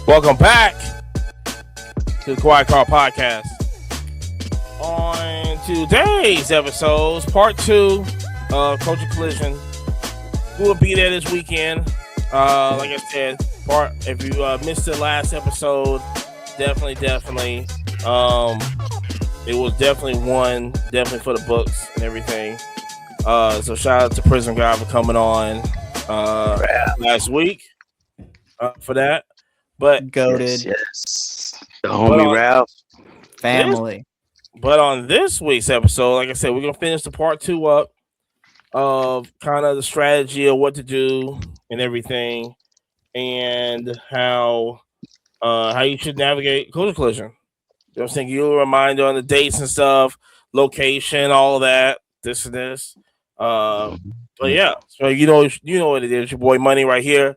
Welcome back to the Quiet Car Podcast. On today's episode, part 2 of Culture Collision. We will be there this weekend. Like I said, if you missed the last episode, definitely. It was definitely for the books and everything. So shout out to Prison Guy for coming on last week for that. But goated, yes. The homie Ralph family. But on this week's episode, like I said, we're gonna finish the part 2 up of kind of the strategy of what to do and everything, and how you should navigate Culture Collision. You know what I'm saying? You'll remind on the dates and stuff, location, all of that, this and this. But yeah, so you know what it is. Your boy Money right here.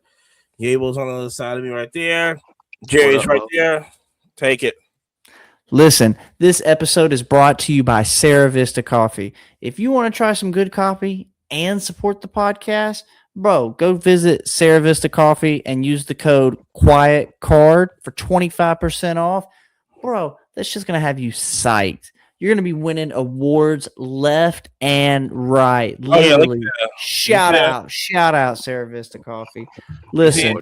Gable's on the other side of me right there. Jerry's right there. Take it. Listen, this episode is brought to you by Sarah Vista Coffee. If you want to try some good coffee and support the podcast, bro, go visit Sarah Vista Coffee and use the code QUIETCARD for 25% off. Bro, that's just going to have you psyched. You're going to be winning awards left and right. Literally, shout out Sarah Vista Coffee. Listen,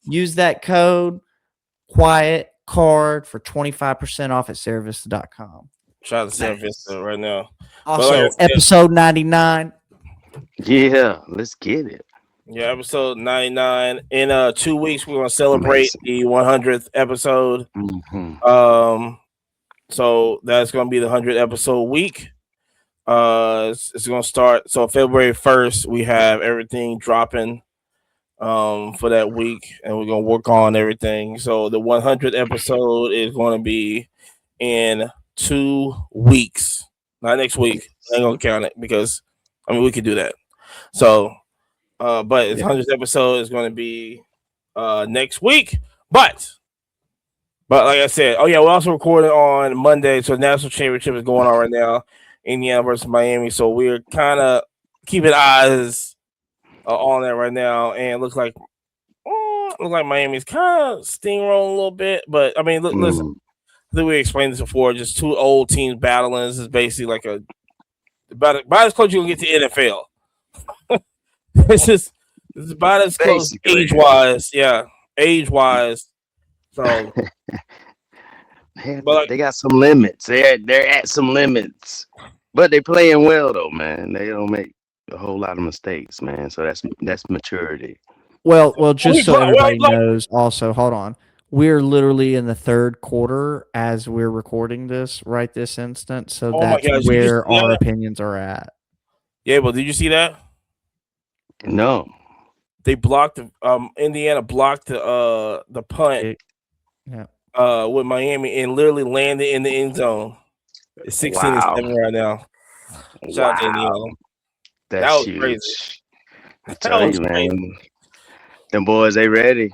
use that code QUIETCARD for 25% off at SarahVista.com. Shout out to Sarah Vista right now. Also, episode 99. Yeah, let's get it. Yeah, episode 99. In 2 weeks, we're going to celebrate the 100th episode. Mm-hmm. So that's going to be the 100th episode week. It's going to start. So February 1st, we have everything dropping for that week, and we're going to work on everything. So the 100th episode is going to be in 2 weeks. Not next week. I ain't going to count it because, we could do that. So, but the 100th episode is going to be next week. But like I said, we're also recording on Monday. So the national championship is going on right now, Indiana versus Miami. So we're kind of keeping eyes on that right now, and it looks like Miami's kind of steamrolling a little bit. But listen, I think we explained this before. Just 2 old teams battling. This is basically like about as close you can get to NFL. It's about as close age wise. Yeah, age wise. So, but they got some limits. They're at some limits, but they're playing well though, man. They don't make a whole lot of mistakes, man. So that's maturity. Well, just so everybody knows. Also, hold on. We're literally in the third quarter as we're recording this right this instant. So that's where our opinions are at. Yeah, well, did you see that? No. They blocked Indiana blocked the punt. Yeah. With Miami and literally landed in the end zone. It's 16-7 right now. Shout out to Indiana. That was huge. Crazy. I tell you, man. Them boys, they ready.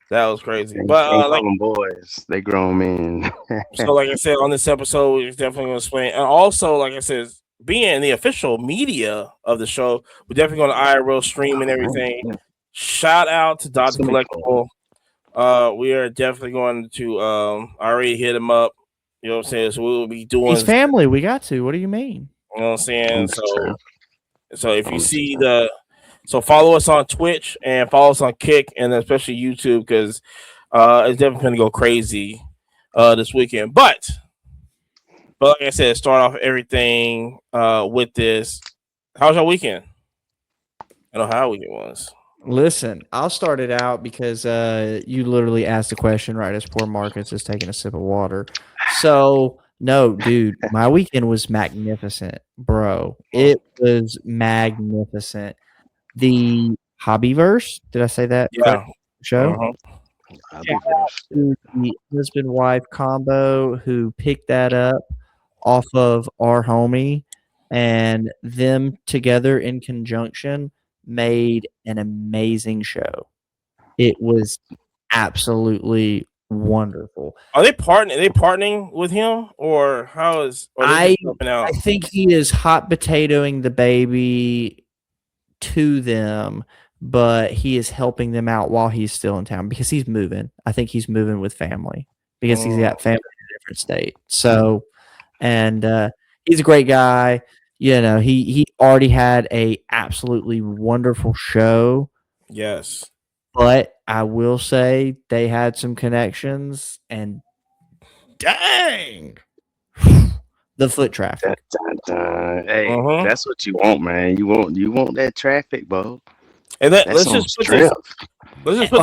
That was crazy. But them boys, they grown men. So, like I said, on this episode, we're definitely going to explain. And also, like I said, being the official media of the show, we're definitely going to IRL stream and everything. Shout out to Dr. Collectible. We are definitely going to I already hit him up. You know what I'm saying? So we'll be doing He's family. We got to. What do you mean? You know what I'm saying? So if you see follow us on Twitch and follow us on Kick and especially YouTube because it's definitely gonna go crazy this weekend. But like I said, start off everything with this. How's your weekend? I don't know how our weekend was. Listen, I'll start it out because you literally asked the question right as poor Marcus is taking a sip of water. So, no, dude, my weekend was magnificent, bro. It was magnificent. The Hobbyverse, did I say that? Yeah. Show? Uh-huh. The husband-wife combo who picked that up off of our homie, and them together in conjunction made an amazing show. It was absolutely wonderful. Are they partnering with him, or how is? I think he is hot potatoing the baby to them, but he is helping them out while he's still in town because he's moving. I think he's moving with family because he's got family in a different state. So, and he's a great guy. You know, he already had a absolutely wonderful show. Yes. But I will say they had some connections, and dang, the foot traffic. Hey, that's what you want, man. You want that traffic, bro. And That's let's some just put strength.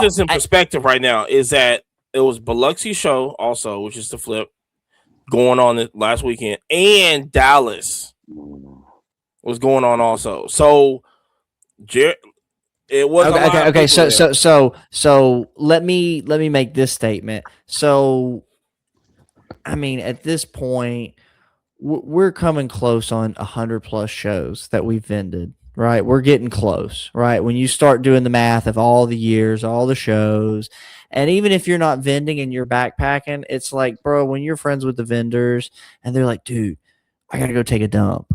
this in perspective right now. Is that it was Biloxi's show also, which is the flip, going on last weekend, and Dallas was going on also. So, it was okay. So let me make this statement. So, I mean, at this point, we're coming close on 100+ shows that we've vended. Right, we're getting close. Right, when you start doing the math of all the years, all the shows, and even if you're not vending and you're backpacking, it's like, bro, when you're friends with the vendors and they're like, dude, I gotta go take a dump,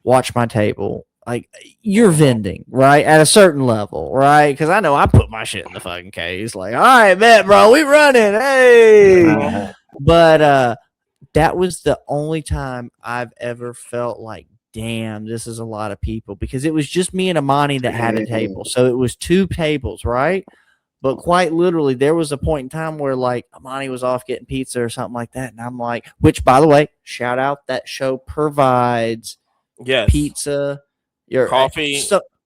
watch my table. Like, you're vending, right, at a certain level, right? Because I know I put my shit in the fucking case. Like, all right, bet, bro, we running, hey. But that was the only time I've ever felt like, damn, this is a lot of people, because it was just me and Amani that had a table. So it was 2 tables, right? But quite literally, there was a point in time where like Amani was off getting pizza or something like that. And I'm like, which, by the way, shout out, that show provides pizza, your coffee,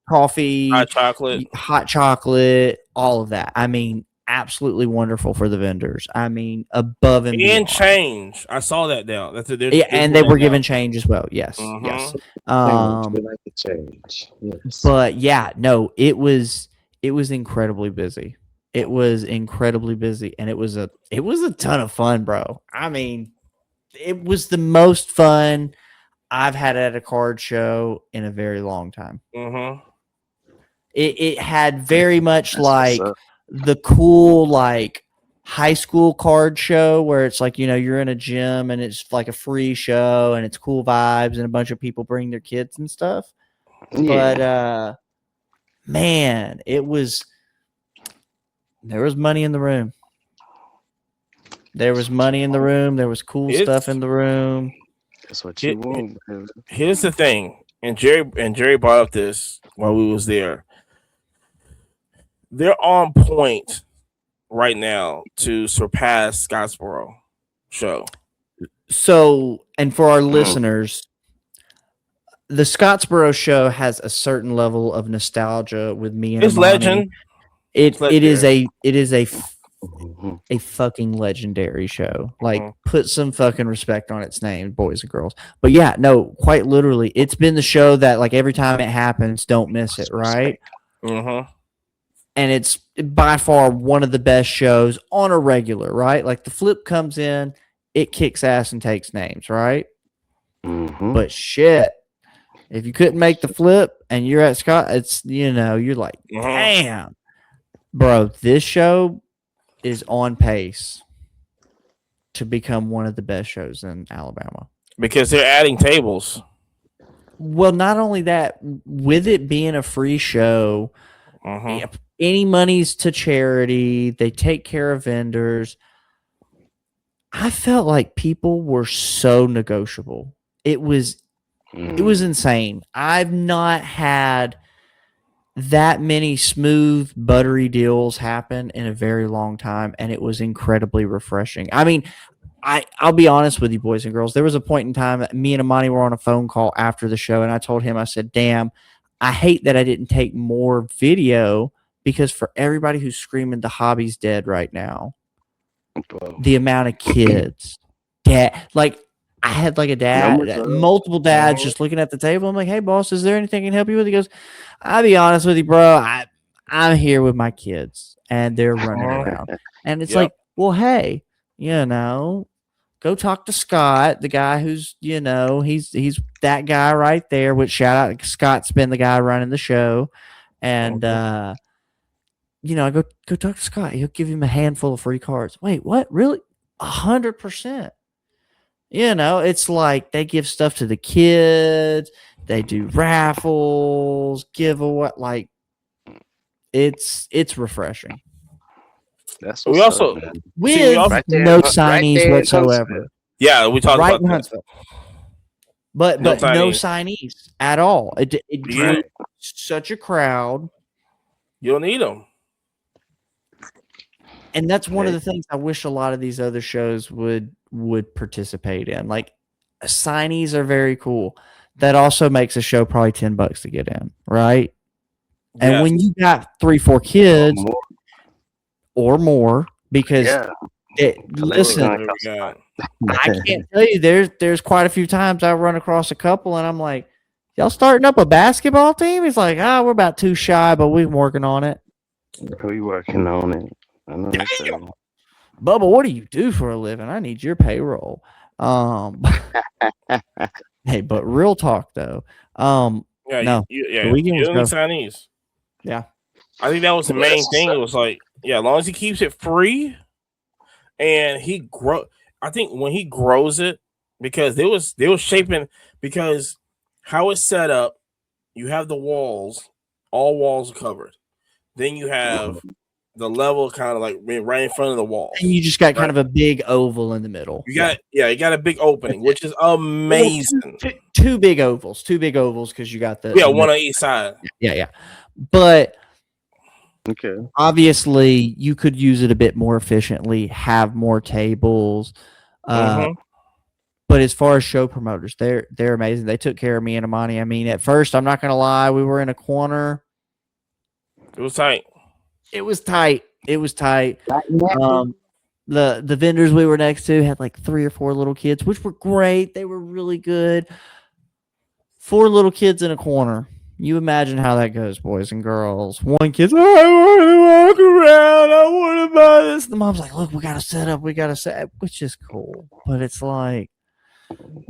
hot chocolate, all of that. I mean, absolutely wonderful for the vendors. I mean, above and beyond. Change. I saw that now. And they were given change as well. Yes, yes. We like the change. Yes. But yeah, no, it was incredibly busy. It was incredibly busy, and it was a ton of fun, bro. I mean, it was the most fun I've had at a card show in a very long time. It had very much like the cool like high school card show where it's like, you know, you're in a gym and it's like a free show and it's cool vibes and a bunch of people bring their kids and stuff. Yeah. But man, there was money in the room. There was money in the room. There was cool stuff in the room. That's what you want. Here's the thing, and Jerry brought up this while we was there. They're on point right now to surpass Scottsboro show. So, and for our listeners, the Scottsboro show has a certain level of nostalgia with me and it's Amani. Legend. It is a fucking legendary show. Like, put some fucking respect on its name, boys and girls. But yeah, no, quite literally, it's been the show that like every time it happens, don't miss it, right? And it's by far one of the best shows on a regular, right? Like, the flip comes in, it kicks ass and takes names, right? But shit, if you couldn't make the flip and you're at Scott, it's, you know, you're like, damn, bro, this show is on pace to become one of the best shows in Alabama. Because they're adding tables. Well, not only that, with it being a free show, any monies to charity, they take care of vendors. I felt like people were so negotiable. It was insane. I've not had that many smooth, buttery deals happen in a very long time, and it was incredibly refreshing. I mean, I'll be honest with you, boys and girls. There was a point in time that me and Amani were on a phone call after the show, and I told him, I said, damn, I hate that I didn't take more video, because for everybody who's screaming the hobby's dead right now, the amount of kids, like, I had like a dad, multiple dads just looking at the table. I'm like, hey, boss, is there anything I can help you with? He goes, I'll be honest with you, bro. I'm here with my kids, and they're running around. And it's like, well, hey, you know, go talk to Scott, the guy who's, you know, he's that guy right there. Which, shout out, Scott's been the guy running the show. And, you know, I go talk to Scott. He'll give him a handful of free cards. Wait, what? Really? 100%. You know, it's like they give stuff to the kids. They do raffles, giveaway. Like, It's refreshing. That's We what's also up, man. With Right there, no right signees there in whatsoever. yeah, we talked Right about in that. Huntsville. But No no signees. signees at all. It drew Yeah. such a crowd. You don't need them. And that's one of Okay. the things I wish a lot of these other shows would participate in. Like signees are very cool. That also makes a show probably $10 to get in, right? And Yes. when you got 3-4 Or kids more. or more, because Yeah. listen, What we got? I can't tell you. There's quite a few times I run across a couple, and I'm like, "Y'all starting up a basketball team?" He's like, we're about 2 shy, but we're working on it." We working on it. I know that's right. Bubba, what do you do for a living? I need your payroll. Hey, but real talk though. Yeah, No, yeah. the weekend You was don't need go. signees. Yeah, I think that was the Yeah, main that's thing. what's It was like, yeah, as long as he keeps it free and he grow. I think when he grows it, because they was shaping, because how it's set up, you have the walls, all walls are covered. Then you have the level kind of like right in front of the walls. and you just got kind Right. of a big oval in the middle. You got you got a big opening, which is amazing. Two big ovals because you got the One on each side. yeah. But Okay. obviously, you could use it a bit more efficiently, have more tables. Mhm. But as far as show promoters, they're amazing. They took care of me and Amani. I mean, at first, I'm not going to lie, we were in a corner. It was tight. It was tight. The vendors we were next to had like 3 or 4 little kids, which were great. They were really good. 4 little kids in a corner. You imagine how that goes, boys and girls. One kid's, I want to walk around. I want to buy this. The mom's like, look, we got to set up, which is cool. But it's like,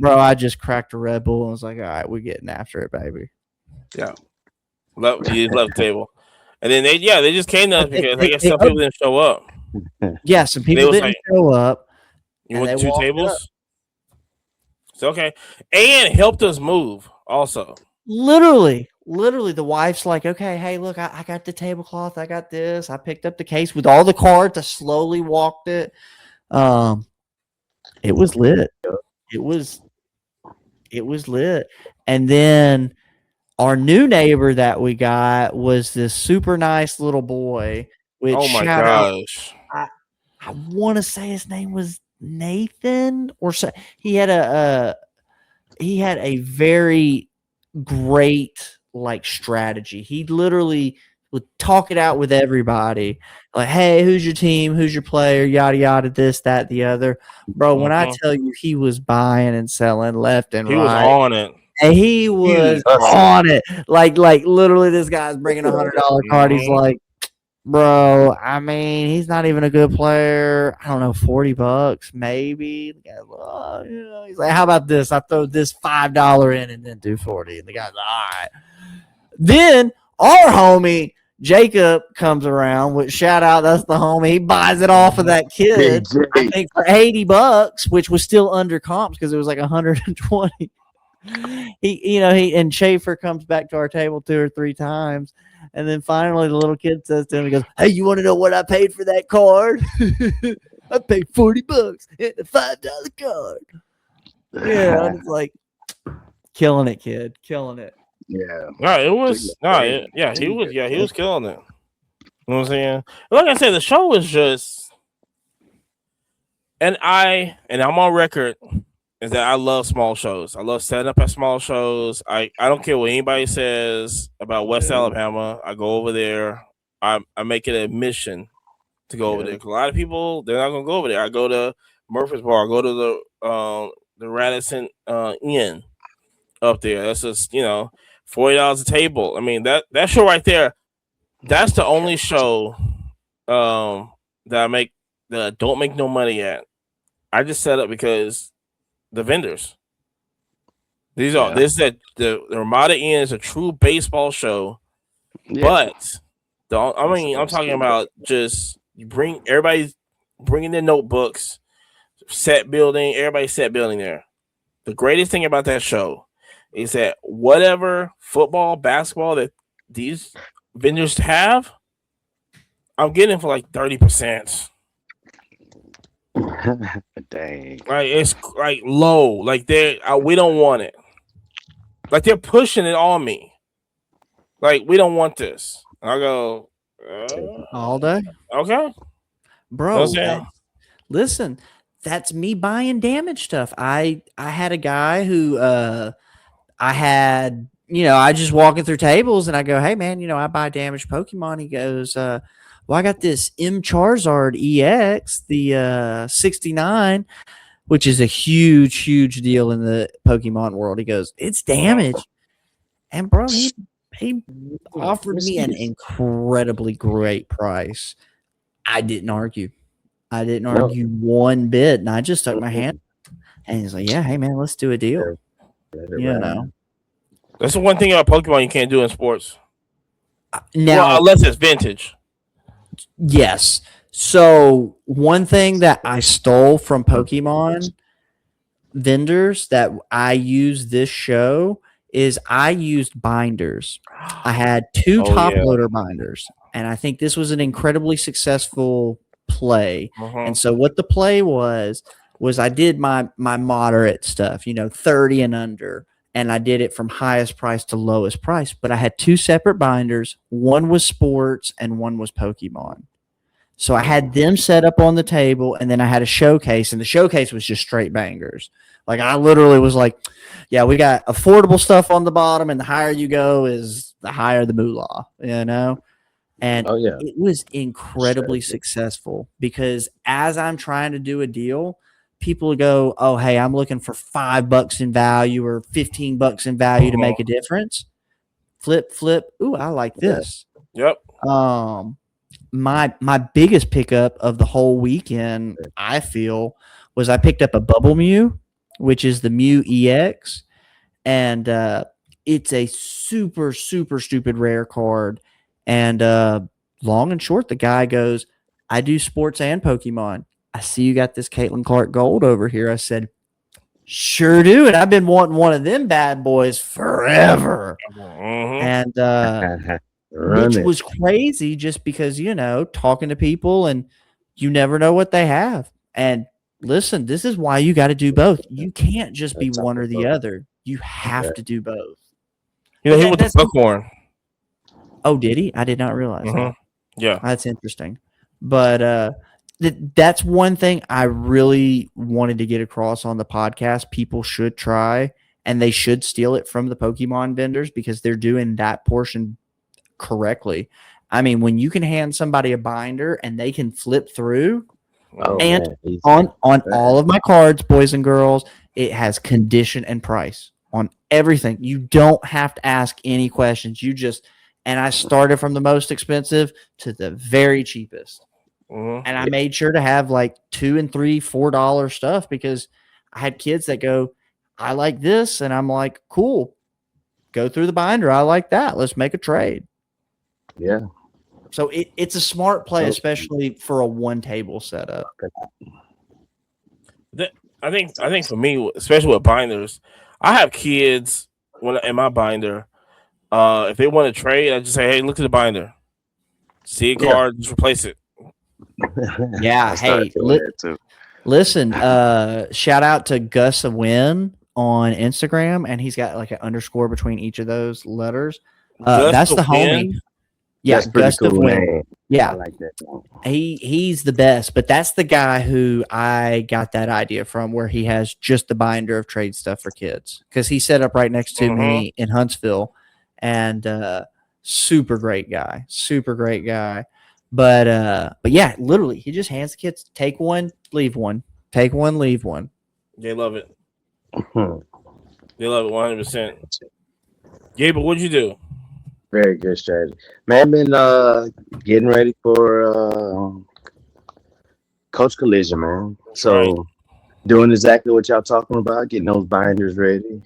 bro, I just cracked a Red Bull and was like, all right, we're getting after it, baby. Yeah. You just left the table. And then they just came to us because I guess some people didn't show up. Yeah, some people didn't show up. You want 2 tables? It's okay. And helped us move also. Literally, the wife's like, okay, hey, look, I got the tablecloth. I got this. I picked up the case with all the cards. I slowly walked it. It was lit. It was lit. And then our new neighbor that we got was this super nice little boy. Which, oh my gosh. I want to say his name was Nathan or so. He had a very great like strategy. He literally would talk it out with everybody. Like, hey, who's your team? Who's your player? Yada yada, this, that, the other. Bro, when I tell you he was buying and selling left and right. He was on it. And he was on it. Like literally this guy's bringing $100 card. He's like, bro, I mean, he's not even a good player. I don't know, $40 maybe. The guy's like, he's like, how about this? I throw this $5 in and then do 40. And the guy's like, all right. Then our homie Jacob comes around with shout out. That's the homie. He buys it off of that kid. I think for $80, which was still under comps because it was like 120. He and Schaefer comes back to our table 2 or 3 times. And then finally the little kid says to him, he goes, hey, you want to know what I paid for that card? I paid $40 and a $5 card. Yeah, and it's like killing it, kid. Killing it. Yeah. No, it was he was killing it. You know what I'm saying? Like I said, the show was just and I'm on record is that I love small shows. I love setting up at small shows. I don't care what anybody says about West Alabama. I go over there. I make it a mission to go over there. 'Cause a lot of people they're not gonna go over there. I go to Murfreesboro. I go to the Radisson Inn up there. That's just $40 a table. I mean that show right there. That's the only show that I don't make no money at. I just set up because the vendors. This is the Ramada Inn is a true baseball show, but I'm talking about just you bring everybody's bringing their notebooks, set building, everybody's set building there. The greatest thing about that show is that whatever football, basketball that these vendors have, I'm getting it for like 30%. Dang. Like it's like low. Like we don't want it. Like they're pushing it on me. Like we don't want this. I go all day, okay. bro. Listen, that's me buying damaged stuff. I had a guy who I had, I just walking through tables and I go, hey man, I buy damaged Pokemon. He goes, well, I got this M Charizard EX, the 69, which is a huge, huge deal in the Pokemon world. He goes, it's damaged. And bro, he offered me an incredibly great price. I didn't argue. I didn't argue one bit, and I just stuck my hand. And he's like, "Yeah, hey man, let's do a deal." That's the one thing about Pokemon you can't do in sports. Now, unless it's vintage. Yes. So one thing that I stole from Pokemon vendors that I use this show is I used binders. I had two top loader binders, and I think this was an incredibly successful play. And so what the play was I did my moderate stuff, 30 and under, and I did it from highest price to lowest price, but I had two separate binders. One was sports and one was Pokemon. So I had them set up on the table, and then I had a showcase, and the showcase was just straight bangers. Like I literally was like, yeah, we got affordable stuff on the bottom, and the higher you go is the higher the moolah, And it was incredibly successful because as I'm trying to do a deal, people go, oh, hey, I'm looking for $5 in value or $15 in value to make a difference. Flip. Ooh, I like this. Yep. My biggest pickup of the whole weekend, I feel, was I picked up a Bubble Mew, which is the Mew EX, and it's a super, super stupid rare card. And long and short, the guy goes, I do sports and Pokemon. I see you got this Caitlin Clark Gold over here. I said, sure do. And I've been wanting one of them bad boys forever. And which was crazy just because, talking to people and you never know what they have. And listen, this is why you got to do both. You can't just be one or the other. You have to do both. He went to Buckhorn. Oh, did he? I did not realize that. Yeah. That's interesting. But that's one thing I really wanted to get across on the podcast. People should try, and they should steal it from the Pokemon vendors because they're doing that portion correctly. I mean, when you can hand somebody a binder and they can flip through, on all of my cards, boys and girls, it has condition and price on everything. You don't have to ask any questions. And I started from the most expensive to the very cheapest. And I made sure to have like $2 and $3, $4 stuff because I had kids that go, I like this. And I'm like, cool, go through the binder. I like that. Let's make a trade. Yeah. So it's a smart play, especially for a one table setup. I think for me, especially with binders, I have kids in my binder. If they want to trade, I just say, hey, look at the binder. See a card, just replace it. Yeah. Hey, listen, shout out to Gus Win on Instagram, and he's got like an underscore between each of those letters. That's the homie. Yeah, Gus Win. Yeah, I like that. He's the best, but that's the guy who I got that idea from, where he has just the binder of trade stuff for kids because he's set up right next to me in Huntsville, and super great guy. But yeah, literally, he just hands the kids, take one, leave one, take one, leave one. They love it. They love it 100%. Yeah, but what'd you do? Very good strategy, man. I've been getting ready for Coach Collision, man. So doing exactly what y'all talking about, getting those binders ready.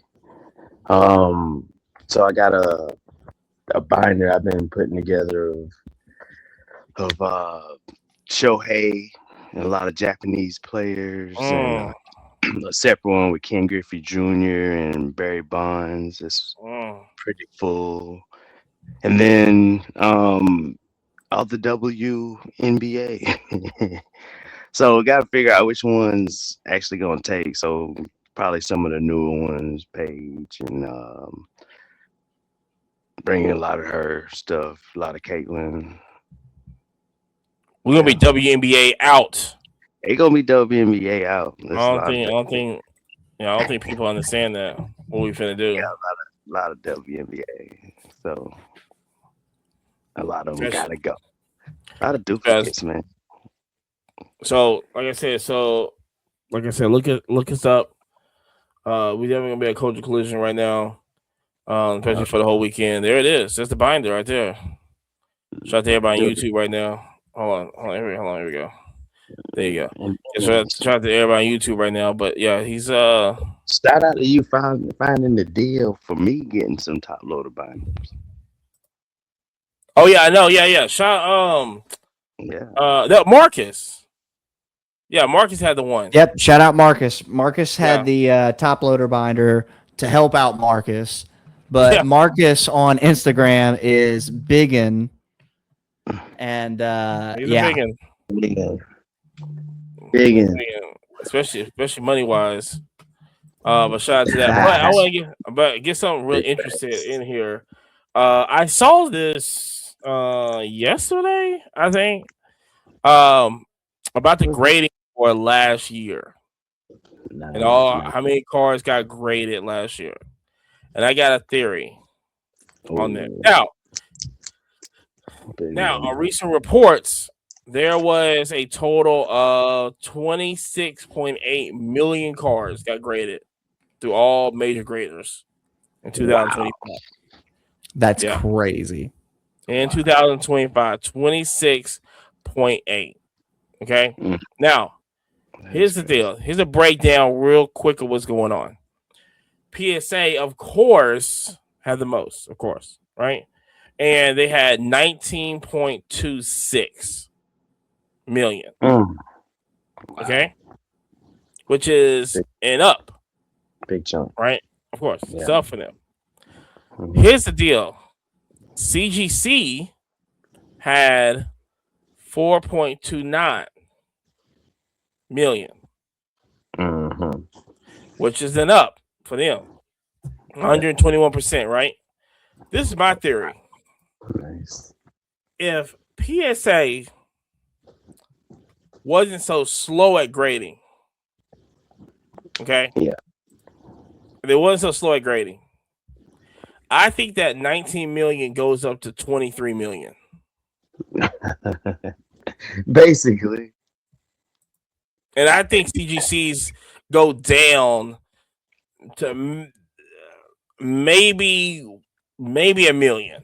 So I got a binder I've been putting together of Shohei and a lot of Japanese players, and a separate one with Ken Griffey Jr. and Barry Bonds. It's pretty full. And then of the WNBA. So we got to figure out which one's actually going to take. So probably some of the newer ones, Paige, and bringing a lot of her stuff, a lot of Caitlyn. We're gonna be WNBA out. It's gonna be WNBA out. I don't think people understand that. What we finna do? Yeah, a lot of WNBA. So a lot of them gotta go. A lot of duplicates, man. So, like I said, look us up. We definitely gonna be at Culture Collision right now, especially for the whole weekend. There it is. There's the binder right there. Shout out to everybody on YouTube right now. Hold on, here we go. There you go. Shout out to everybody on YouTube right now. But yeah, he's shout out to you finding the deal for me getting some top loader binders. Oh yeah, I know. Yeah. Shout that Marcus. Yeah, Marcus had the one. Yep. Shout out Marcus. Marcus had the top loader binder to help out Marcus, but Marcus on Instagram is biggin, and he's a biggin, especially money wise. But shout out to that. But I want to get something really interested in here. I saw this yesterday, I think. About the grading for last year. And how many cars got graded last year. And I got a theory on that. Now, on recent reports, there was a total of 26.8 million cars got graded through all major graders in 2025. Wow. That's crazy. In 2025, 26.8. Okay. Now, here's the deal. Here's a breakdown real quick of what's going on. PSA, of course, had the most, of course, right? And they had 19.26 million. Okay. Which is an up. Big chunk. Right? Of course. Yeah. It's up for them. Here's the deal. CGC had 4.29 million, which is an up for them, 121%. Right? This is my theory. Nice. If PSA wasn't so slow at grading, okay? Yeah. If it wasn't so slow at grading, I think that 19 million goes up to 23 million. Basically. And I think CGCs go down to maybe a million.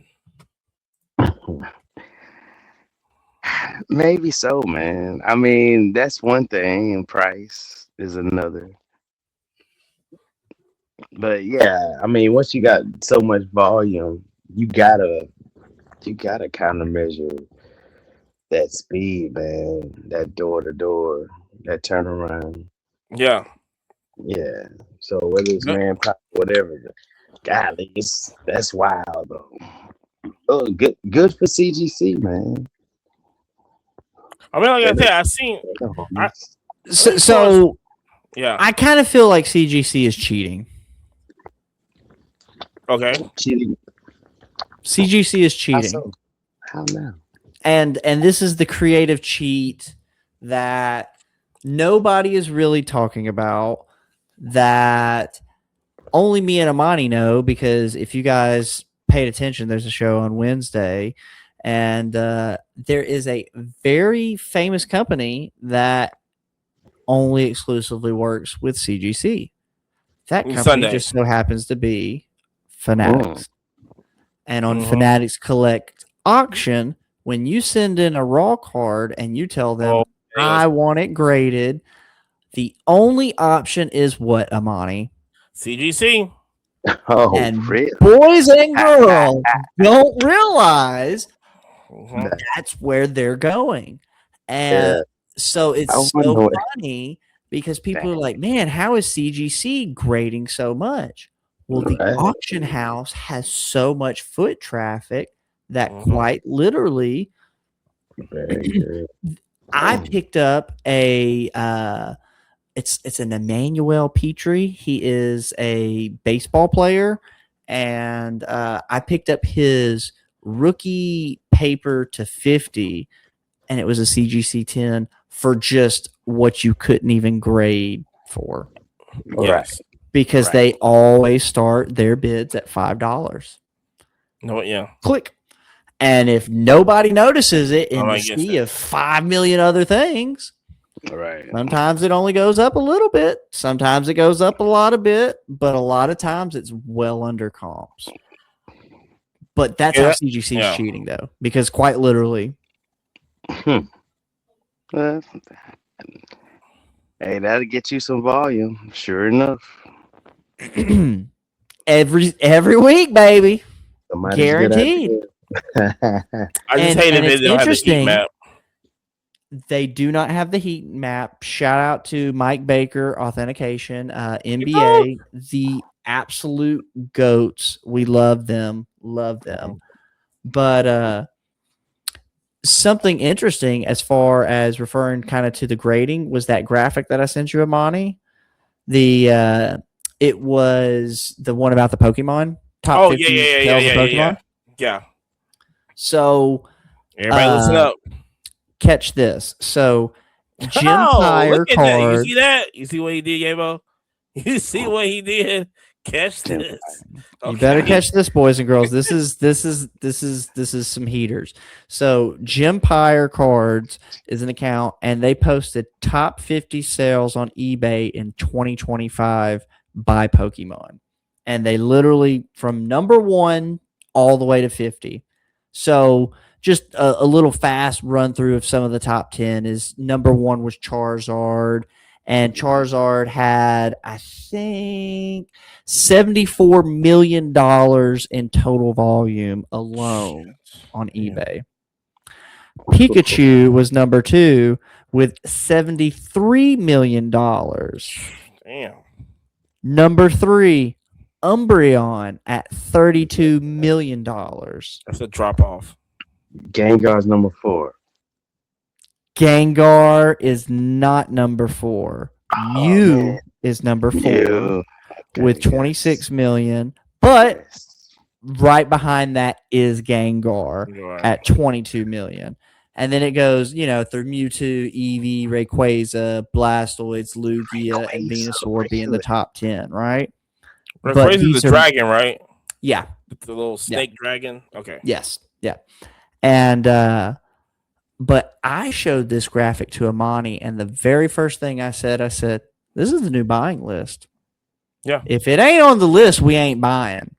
Maybe so, man. I mean, that's one thing, and price is another. But yeah, I mean, once you got so much volume, you gotta kind of measure that speed, man. That door to door, that turnaround. Yeah. Yeah. So whether it's manpower, whatever, golly, that's wild though. Oh, good for CGC, man. I mean, like I said, I seen. So yeah, I kind of feel like CGC is cheating. Okay. Cheating. CGC is cheating. How now? And this is the creative cheat that nobody is really talking about, that only me and Amani know, because if you guys paid attention, there's a show on Wednesday, and there is a very famous company that only exclusively works with CGC. That company just so happens to be Fanatics. And on Fanatics Collect Auction, when you send in a raw card and you tell them, I want it graded, the only option is what, Amani? CGC. Oh, and really? Boys and girls don't realize that's where they're going. And so it's so funny because people are like, man, how is CGC grading so much? Well, the auction house has so much foot traffic that quite literally Very good. I picked up a it's an Emmanuel Petrie. He is a baseball player, and I picked up his rookie paper to 50, and it was a CGC 10 for just what you couldn't even grade for. Yes. Because they always start their bids at $5. No, yeah. Click. And if nobody notices it in the against sea it. of 5 million other things, Right. sometimes it only goes up a little bit. Sometimes it goes up a lot of bit, but a lot of times it's well under comps. But that's how CGC is cheating, though, because quite literally. Hey, that'll get you some volume. Sure enough. every week, baby. Somebody's guaranteed. I just hated they don't have the heat map. They do not have the heat map. Shout out to Mike Baker, Authentication, NBA, the absolute goats. We love them. But something interesting as far as referring kind of to the grading was that graphic that I sent you, Amani. It was the one about the Pokemon. Top 50 tales of Pokemon. Yeah. So everybody listen up. Catch this. So Gempire card. You see that? You see what he did, Yabo? You see what he did? Catch this. Okay. You better catch this, boys and girls. This is some heaters. So Gempire Cards is an account, and they posted top 50 sales on eBay in 2025 by Pokemon, and they literally from number 1 all the way to 50. So just a little fast run through of some of the top 10 is number 1 was Charizard, and Charizard had, I think, $74 million in total volume alone on eBay. Pikachu was number 2 with $73 million. Damn. Number 3, Umbreon at $32 million. That's a drop off. Gengar's number 4. Gengar is not number 4. Mew is number 4 with 26 million. But right behind that is Gengar at 22 million. And then it goes, through Mewtwo, Eevee, Rayquaza, Blastoise, Lugia, and Venusaur being the top 10, right? Rayquaza's the dragon, right? Yeah. The little snake dragon? Okay. Yes. Yeah. And but I showed this graphic to Amani, and the very first thing I said, this is the new buying list. Yeah. If it ain't on the list, we ain't buying.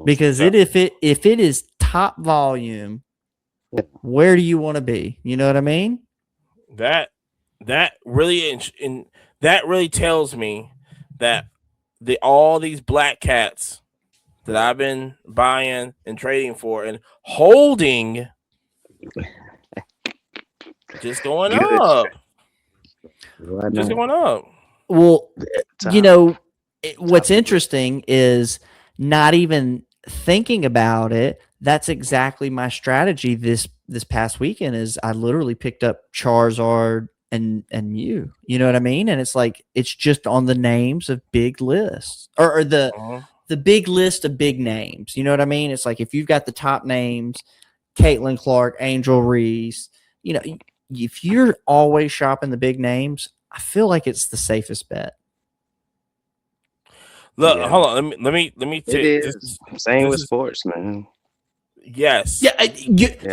Because if it is top volume, where do you want to be? You know what I mean? That really that really tells me that all these black cats that I've been buying and trading for and holding just going up. Just going up. Well, what's interesting is not even thinking about it. That's exactly my strategy this past weekend is I literally picked up Charizard and Mew. You know what I mean? And it's like it's just on the names of big lists or the big list of big names. You know what I mean? It's like if you've got the top names, Caitlin Clark, Angel Reese, if you're always shopping the big names, I feel like it's the safest bet. Look, hold on. Let me take this. Same with sports, man. Yes. Yeah.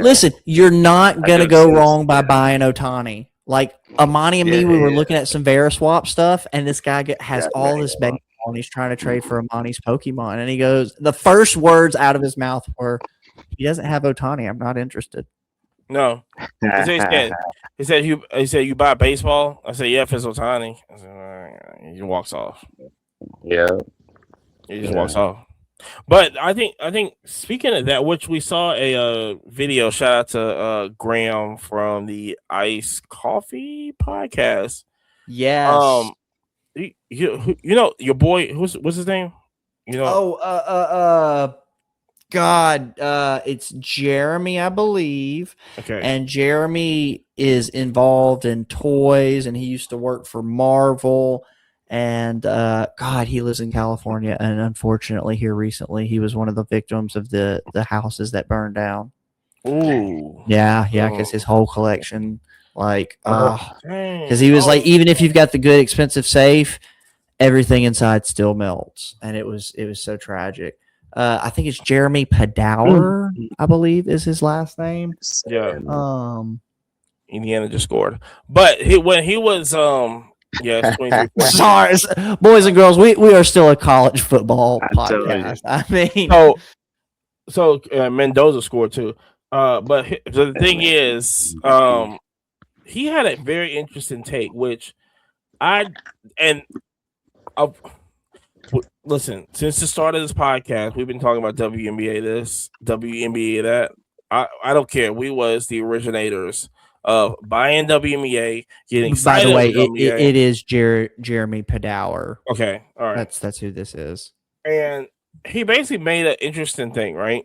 Listen, you're not gonna go wrong by buying Ohtani. Like Amani and me, we were looking at some Veriswap stuff, and this guy has all this baseball, and he's trying to trade for Amani's Pokemon, and he goes, the first words out of his mouth were, "He doesn't have Ohtani. I'm not interested." No. He said you buy baseball. I said, yeah, if it's Ohtani. I said, all right. He walks off. Yeah. He just walks off. But I think speaking of that, which we saw a video, shout out to Graham from the Ice Coffee podcast. Yes. You know your boy, what's his name? God, it's Jeremy, I believe. Okay. And Jeremy is involved in toys, and he used to work for Marvel. And God, he lives in California, and unfortunately, here recently, he was one of the victims of the houses that burned down. Ooh. Yeah, because his whole collection, like, because Dang. he was like, even if you've got the good expensive safe, everything inside still melts, and it was so tragic. I think it's Jeremy Padower, I believe, is his last name. Yeah. Indiana just scored, but when he was it's 23. Sorry, boys and girls, we are still a college football podcast. I mean, so Mendoza scored too. But the thing is, he had a very interesting take, which listen, since the start of this podcast, we've been talking about WNBA this, WNBA that. I don't care. We was the originators of buying WNBA, getting excited. By the way, it is Jeremy Padower. Okay, all right. That's who this is. And he basically made an interesting thing, right?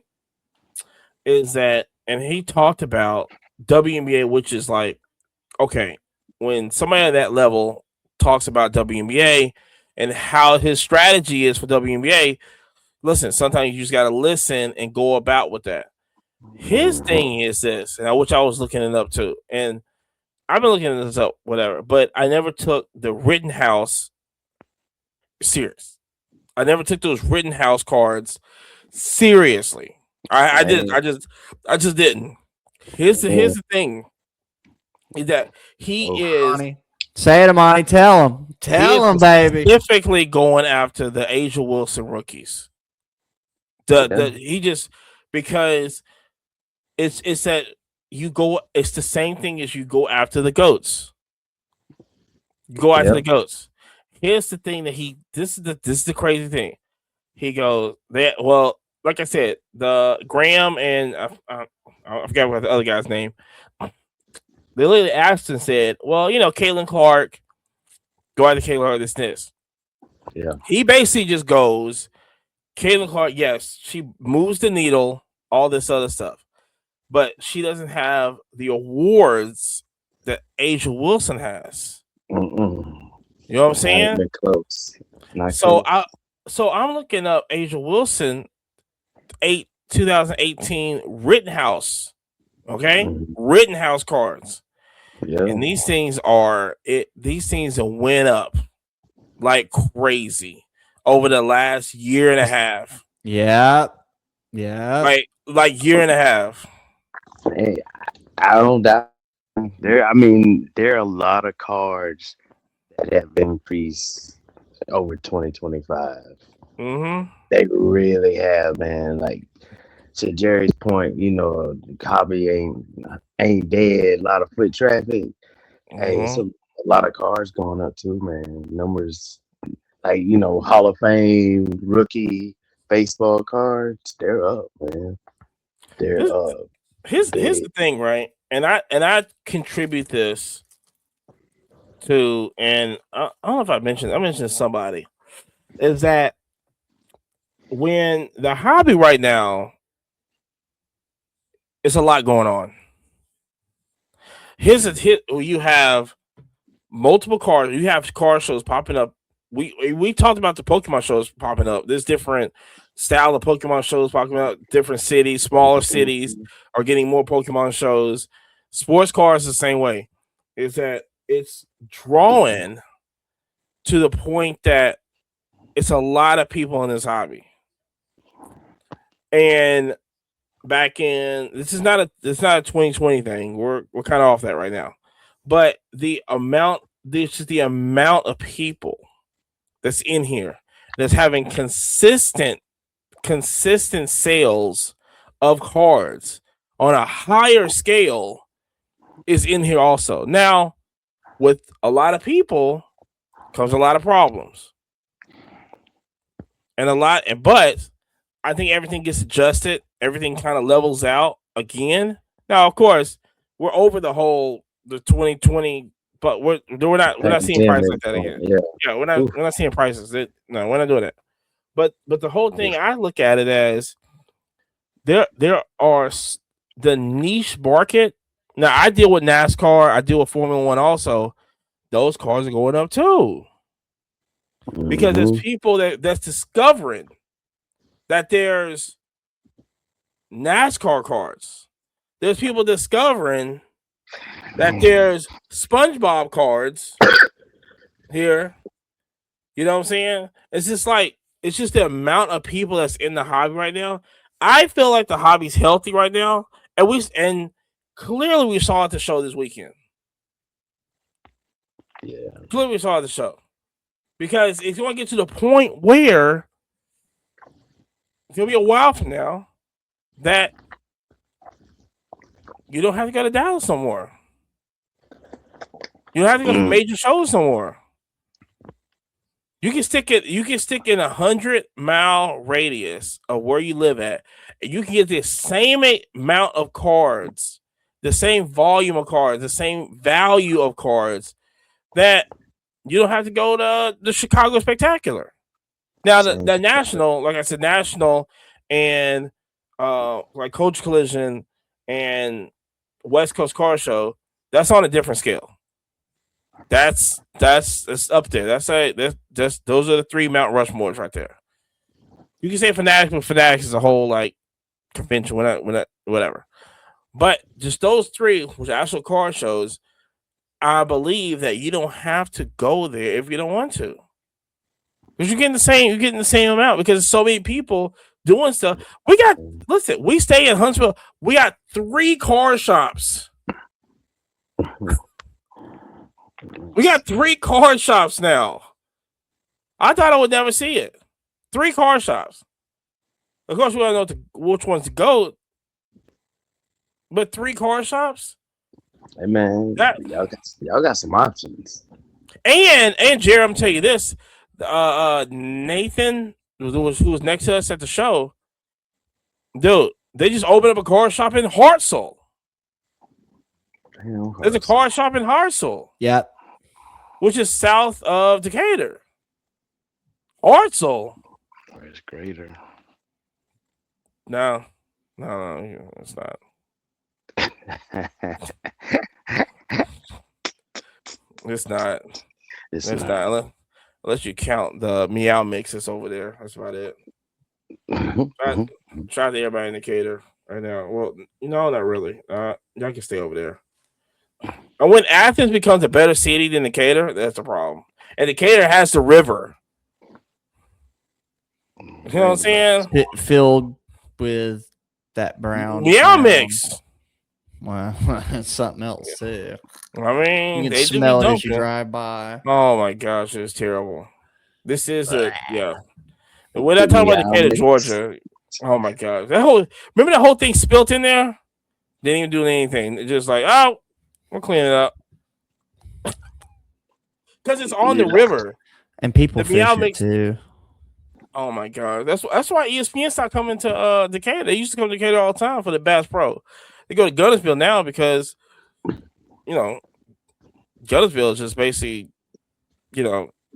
Is that, and he talked about WNBA, which is like, okay, when somebody at that level talks about WNBA and how his strategy is for WNBA, listen, sometimes you just got to listen and go about with that. His thing is this, and which I was looking it up too, and I've been looking this up, whatever, but I never took the Rittenhouse serious. I never took those Rittenhouse cards seriously. I just didn't. Here's the thing, is that he is. Money. Say it, Amani. Tell him, baby. Specifically going after the Asia Wilson rookies. He just, because it's that you go. It's the same thing as you go after the goats. Go after the goats. Here's the thing that this is the crazy thing. He goes that, well, like I said, the Graham and I forgot what the other guy's name. They literally asked and said, well, Caitlin Clark, go after Caitlin Clark, this. Yeah. He basically just goes, Caitlin Clark, yes, she moves the needle, all this other stuff, but she doesn't have the awards that Asia Wilson has. Mm-mm. You know what I'm saying? Close. So I'm looking up Asia Wilson 2018 Rittenhouse. Okay? Rittenhouse cards. Yeah. And these things have went up like crazy over the last year and a half. Yeah. Like year and a half. Hey, I don't doubt there are a lot of cards that have increased over 2025. Mm-hmm. They really have, man. Like, to Jerry's point, Cobby ain't dead. A lot of foot traffic. Mm-hmm. Hey, so a lot of cars going up too, man. Numbers like Hall of Fame rookie baseball cards, they're up, man. They're up. Here's the thing, right? And I contribute this to, and I don't know if I mentioned somebody, is that when the hobby right now, it's a lot going on. You have multiple cars. You have car shows popping up. We talked about the Pokemon shows popping up. There's different style of Pokemon shows popping up. Different cities, smaller cities are getting more Pokemon shows. Sports cars the same way. Is that it's drawing to the point that it's a lot of people in this hobby. And back in, it's not a 2020 thing. We're kind of off that right now. But the amount of people that's in here that's having consistent sales of cards on a higher scale is in here also. Now, with a lot of people comes a lot of problems. But I think everything gets adjusted. Everything kind of levels out again. Now, of course, we're over the 2020, but we're not seeing prices like that again. Yeah, we're not seeing prices. No, we're not doing that. But the whole thing, I look at it as there are the niche market. Now I deal with NASCAR. I deal with Formula One also. Those cars are going up too because there's people that's discovering that there's NASCAR cars. There's people discovering that there's SpongeBob cards here. You know what I'm saying? It's just like it's just the amount of people that's in the hobby right now. I feel like the hobby's healthy right now, and clearly we saw it at the show this weekend. Yeah, Clearly we saw it at the show because it's going to get to the point where it's going to be a while from now that you don't have to go to Dallas no more. You don't have to go to major shows no more. You can stick it. You can stick in 100-mile radius of where you live at, and you can get the same amount of cards, the same volume of cards, the same value of cards. That you don't have to go to the Chicago Spectacular. Now the national, like I said, national and like Coach Collision and West Coast Car Show, that's on a different scale. That's up there. Those are the 3 Mount Rushmores right there. You can say Fanatics, but Fanatics is a whole like convention, whatever. But just those 3, which are actual car shows, I believe that you don't have to go there if you don't want to. Because you're getting the same amount because there's so many people doing stuff. We stay in Huntsville. We got 3 car shops. We got 3 car shops now. I thought I would never see it. 3 car shops. Of course, we don't know which ones to go. But 3 car shops? Hey man, y'all got some options. And Jerry, I'm tell you this. Nathan, who was next to us at the show, dude, they just opened up a car shop in Hartselle. There's a car shop in Hartselle. Yep. Which is south of Decatur. Hartselle. Where's greater? No, it's not. It's not. It's not. Unless you count the meow mixes over there. That's about it. Shout out to everybody in Decatur right now. Well, not really. Y'all can stay over there. And when Athens becomes a better city than Decatur, that's the problem. And Decatur has the river. You know what I'm saying? Filled with that brown meow mix. Well, that's something else too. I mean, you can they smell do it as you drive by. Oh my gosh, it's terrible. This is We're not talking about Decatur, Georgia. Oh my god, remember that whole thing spilt in there? Didn't even do anything. It's just like, oh, we'll clean it up because it's on the river and people fish it too. Oh my god, that's why ESPN stopped coming to Decatur. They used to come to Decatur all the time for the Bass Pro. They go to Gunnersville now because Gunnersville is just basically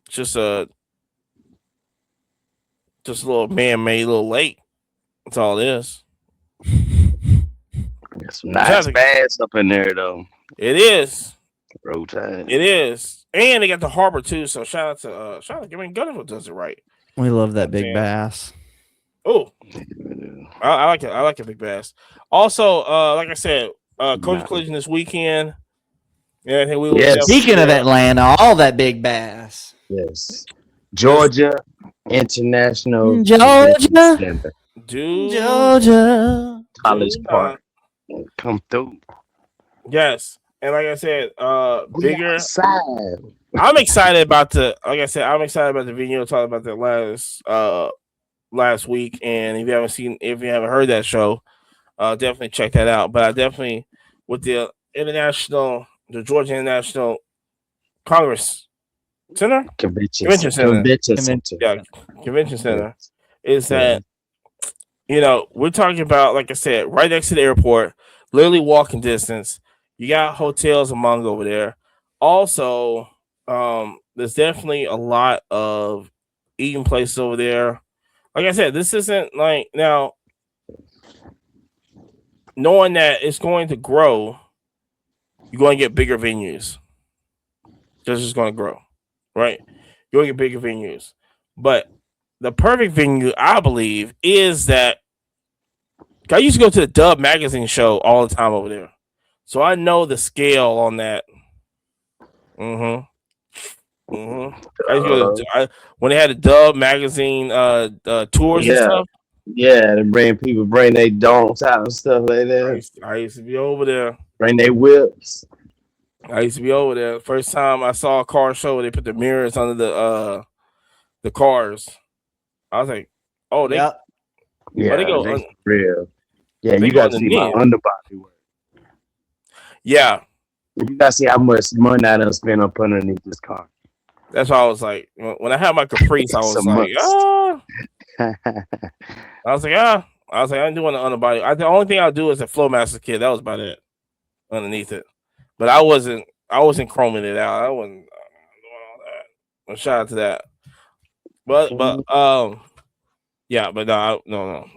just a little man-made little lake. That's all it is. There's some nice bass up in there though. It is. Road Tide. It is, and they got the harbor too. So shout out to Gunnersville does it right. We love that big bass. Oh, I like it. I like a big bass. Also, like I said, Coach Collision this weekend. Yeah, Speaking of Atlanta, all that big bass. Yes. Georgia International. Georgia. College Park. Come through. Yes. And like I said, bigger. I'm excited about the video talking about that last week. And if you haven't heard that show, definitely check that out. But I definitely with the Georgia International Congress Center? Convention Center. Yeah, Convention Center. Is that we're talking about, like I said, right next to the airport, literally walking distance. You got hotels among over there. Also, there's definitely a lot of eating places over there. Like I said, this isn't like now. knowing that it's going to grow, you're going to get bigger venues. This is going to grow, right? You're going to get bigger venues. But the perfect venue, I believe, is that I used to go to the Dub Magazine show all the time over there. So I know the scale on that. I used to go to, when they had the Dub Magazine tours and stuff. Yeah, to bring their donks out and stuff like that. I used to be over there. Bring their whips. I used to be over there. First time I saw a car show, they put the mirrors under the cars. I was like, oh, they go real. Yeah, you got to see my underbody work. Yeah. You got to see how much money I done spent up underneath this car. That's why I was like, when I had my Caprice, I was like, I was like, I'm doing the underbody. The only thing I'll do is a Flowmaster kit. That was about it underneath it. But I wasn't chroming it out. I wasn't doing all that. Well, shout out to that. But yeah, but no.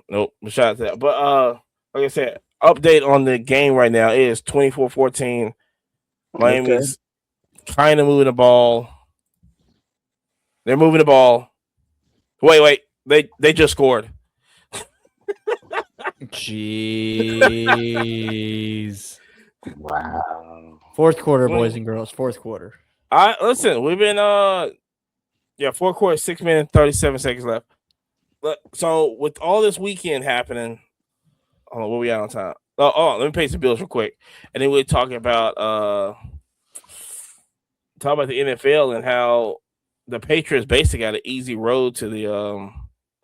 Nope. Shout out to that. But like I said, update on the game right now is 24-14. Miami's kind of moving the ball. They're moving the ball. Wait. They just scored. Jeez. Wow. Fourth quarter, boys and girls. Fourth quarter. Listen, we've been fourth quarter, 6 minutes, 37 seconds left. So with all this weekend happening, where we at on time? Let me pay some bills real quick, and then we're talking about the NFL and how the Patriots basically got an easy road to the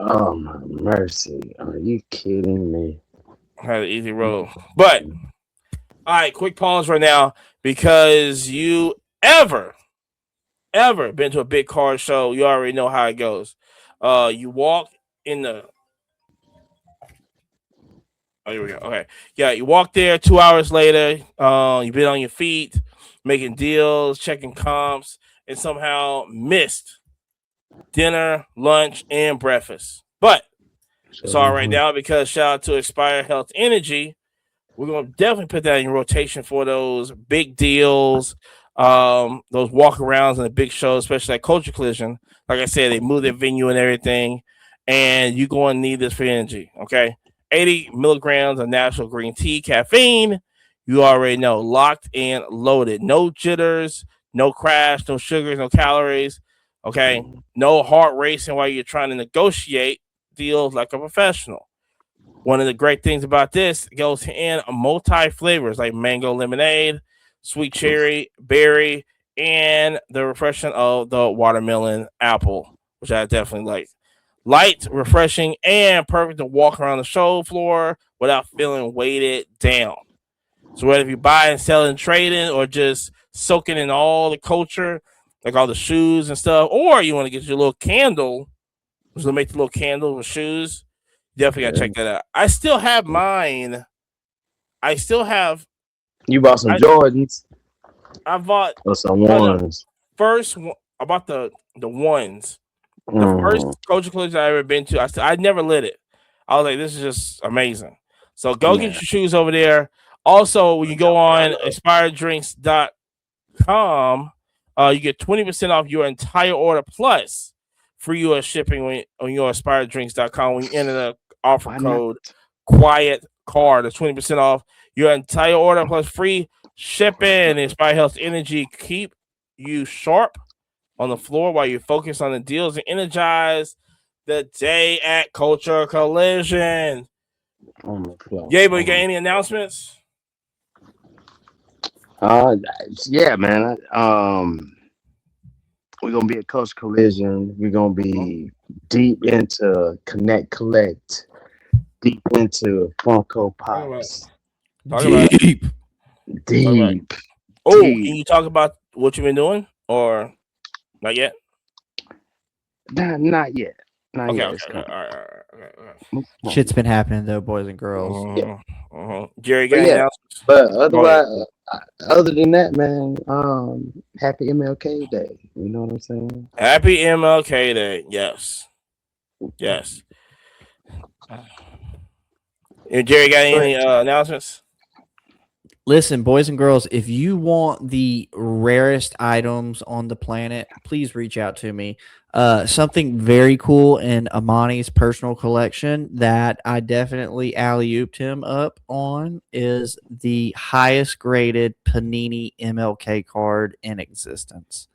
Oh my mercy! Are you kidding me? Had an easy road, but all right, quick pause right now because you ever been to a big car show, you already know how it goes. You walk in the. Oh, here we go. Okay. Yeah, you walk there 2 hours later. You've been on your feet, making deals, checking comps, and somehow missed dinner, lunch, and breakfast. But it's all right now because shout out to Expire Health Energy. We're going to definitely put that in rotation for those big deals, those walk-arounds and the big shows, especially like Culture Collision. Like I said, they move their venue and everything, and you're going to need this for energy, okay? 80 milligrams of natural green tea, caffeine. You already know, locked and loaded. No jitters, no crash, no sugars, no calories, okay? No heart racing while you're trying to negotiate deals like a professional. One of the great things about this, it goes in multi flavors like mango lemonade, sweet cherry, berry, and the refreshing of the watermelon apple, which I definitely like. Light, refreshing, and perfect to walk around the show floor without feeling weighted down. So whether you're buying, selling, trading, or just soaking in all the culture, like all the shoes and stuff, or you want to get your little candle, which will make the little candle with shoes, definitely gotta check that out. I still have mine. You bought some Jordans? I bought some ones. First, I bought the ones. The first Culture Collision I ever been to, I never lit it. I was like, this is just amazing. So go get your shoes over there. Also, when you go on expiredrinks.com, you get 20% off your entire order plus free US shipping on your expiredrinks.com when you enter the offer code Quiet Car. That's 20% off your entire order plus free shipping. Inspire Health Energy keep you sharp on the floor while you focus on the deals and energize the day at Culture Collision. Yeah, but you got any announcements? Yeah, man. We're gonna be at Culture Collision. We're gonna be deep into Connect Collect, deep into Funko Pops. Deep. Oh, can you talk about what you've been doing or not yet? Not yet. Okay. Shit's been happening though, boys and girls. Jerry, got any announcements? But otherwise, other than that, man, happy MLK Day. You know what I'm saying? Happy MLK Day. Yes. Jerry, got any announcements? Listen, boys and girls, if you want the rarest items on the planet, please reach out to me. Something very cool in Amani's personal collection that I definitely alley-ooped him up on is the highest graded Panini MLK card in existence.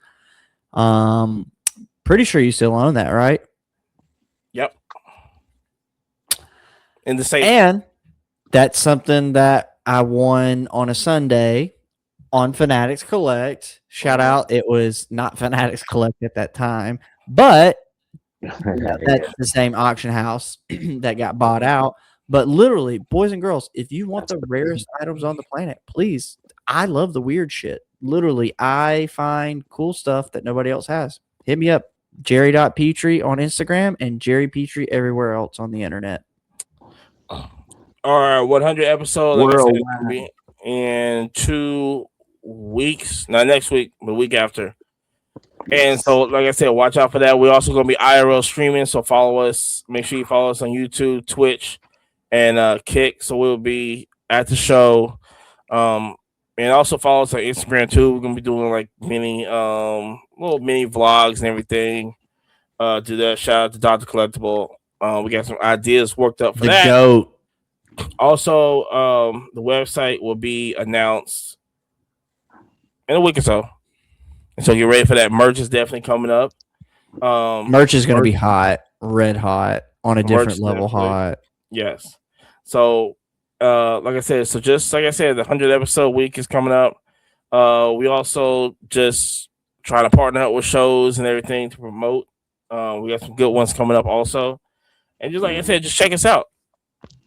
Pretty sure you still own that, right? Yep. In the safe. And that's something that I won on a Sunday on Fanatics Collect. Shout out. It was not Fanatics Collect at that time, but that's the same auction house that got bought out. But literally, boys and girls, if you want the rarest items on the planet, please. I love the weird shit. Literally, I find cool stuff that nobody else has. Hit me up, Jerry.Petrie on Instagram and Jerry Petrie everywhere else on the internet. Our 100 episode, like I said, will be in 2 weeks. Not next week, but the week after. And so, like I said, watch out for that. We're also going to be IRL streaming, so follow us. Make sure you follow us on YouTube, Twitch, and Kick. So we'll be at the show. And also follow us on Instagram too. We're going to be doing like little mini vlogs and everything. Do that. Shout out to Dr. Collectible. We got some ideas worked up for that. The GOAT. Also, the website will be announced in a week or so. And so get ready for that. Merch is definitely coming up. Merch is going to be hot, red hot, on a different level hot. Yes. So, like I said, the 100 episode week is coming up. We also just trying to partner up with shows and everything to promote. We got some good ones coming up also. And just like I said, just check us out.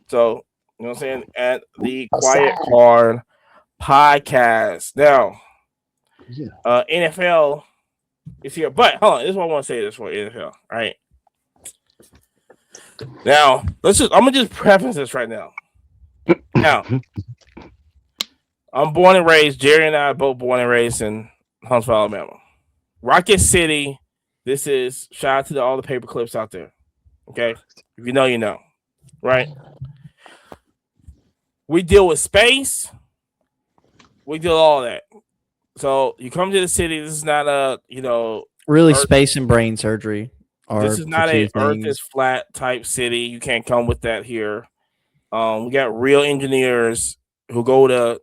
So, you know what I'm saying? At the Quiet Card Podcast. Now, NFL is here. But hold on, this is what I want to say this for NFL. Right. Now, I'm gonna just preface this right now. Now, I'm born and raised. Jerry and I are both born and raised in Huntsville, Alabama. Rocket City. This is shout out to all the paper clips out there. Okay. If you know, you know. Right? We deal with space. We deal with all that. So you come to the city. This is not really Earth, space and brain surgery. This is not a Earth is flat type city. You can't come with that here. We got real engineers who go to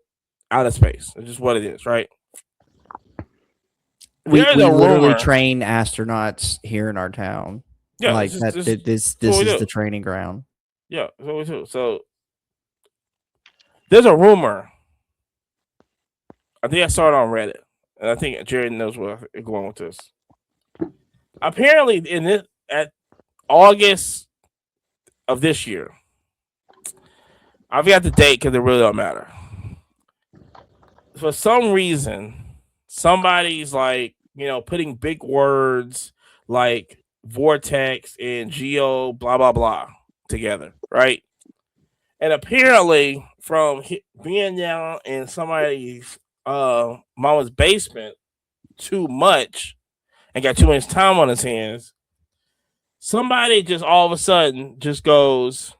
outer space. It's just what it is, right? We literally train astronauts here in our town. Yeah, like this is the training ground. Yeah, so we do. So there's a rumor. I think I saw it on Reddit, and I think Jared knows where I'm going with this. Apparently, at August of this year, I forgot the date because it really don't matter. For some reason, somebody's putting big words like vortex and geo blah blah blah together, right? And apparently, from being down in somebody's mama's basement too much and got too much time on his hands, somebody just all of a sudden just goes,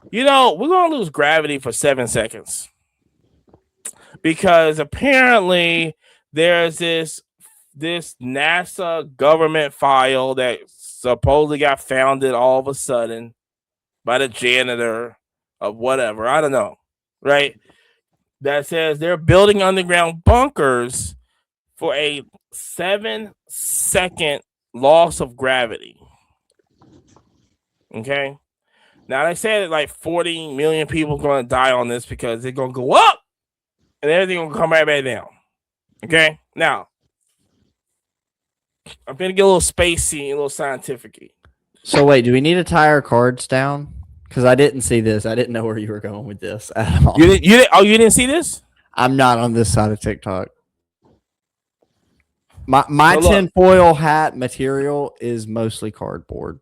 we're gonna lose gravity for 7 seconds because apparently there's this NASA government file that supposedly got founded all of a sudden by the janitor of whatever, I don't know, right? That says they're building underground bunkers for a 7-second loss of gravity. Okay? Now, they said that 40 million people are going to die on this because they're going to go up and everything going to come right back down. Okay? Now, I'm going to get a little spacey and a little scientific-y. So, wait, do we need to tie our cards down? Because I didn't see this. I didn't know where you were going with this at all. You didn't see this? I'm not on this side of TikTok. My tinfoil hat material is mostly cardboard.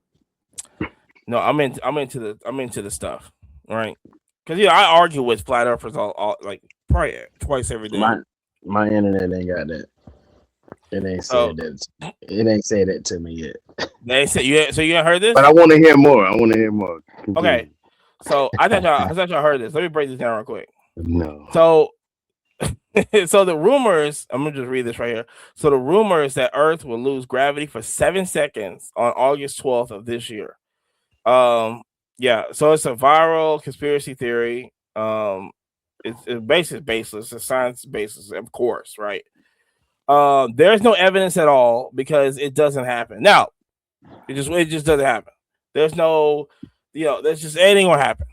No, I'm into the stuff, right? Because I argue with flat earthers all probably twice every day. My internet ain't got that. It ain't said that. It ain't said that to me yet. They said so you heard this? But I want to hear more. Okay, So I thought y'all heard this. Let me break this down real quick. No. So, so the rumors. I'm gonna just read this right here. So the rumor is that Earth will lose gravity for 7 seconds on August 12th of this year. Yeah. So it's a viral conspiracy theory. It's basically baseless. It's science baseless, of course, right? There's no evidence at all because it doesn't happen. Now, it just doesn't happen. There's no, there's just anything gonna happen.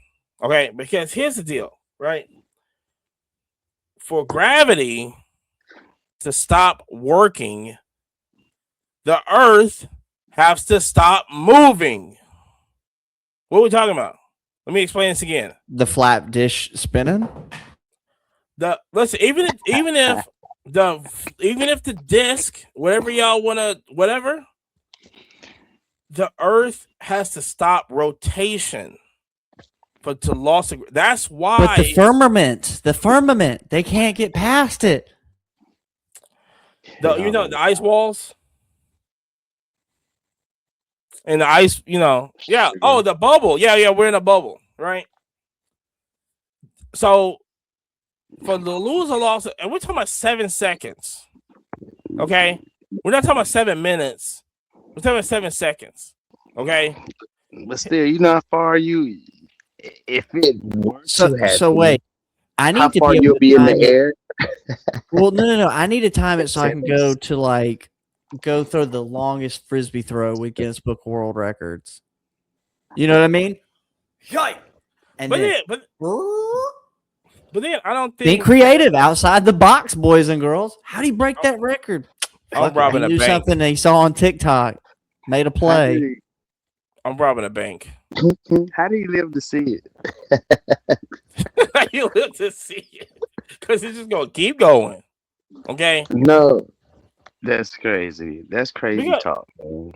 Okay, because here's the deal, right? For gravity to stop working, the Earth has to stop moving. What are we talking about? Let me explain this again. The flat dish spinning. Listen, even if the disc, whatever y'all wanna, whatever, the Earth has to stop rotation to loss of. That's why. But the firmament, they can't get past it. The ice walls. And the ice, yeah. Oh, the bubble. Yeah, we're in a bubble, right? So for the lose or loss, and we're talking about 7 seconds. Okay? We're not talking about 7 minutes. We're talking about 7 seconds. Okay. But still, you know how far you if it were to happen. So wait. I need how to far be you'll be in the air. Well, no. I need to time it so I can go throw the longest frisbee throw with Guinness Book of World Records. You know what I mean? And but then, then I don't being think creative outside the box, boys and girls. How do you break that record? I'm robbing a he knew bank. something that he saw on TikTok, made a play. I'm robbing a bank. How do you live to see it? You live to see it because it's just gonna keep going. Okay. No, that's crazy. That's crazy talk, man.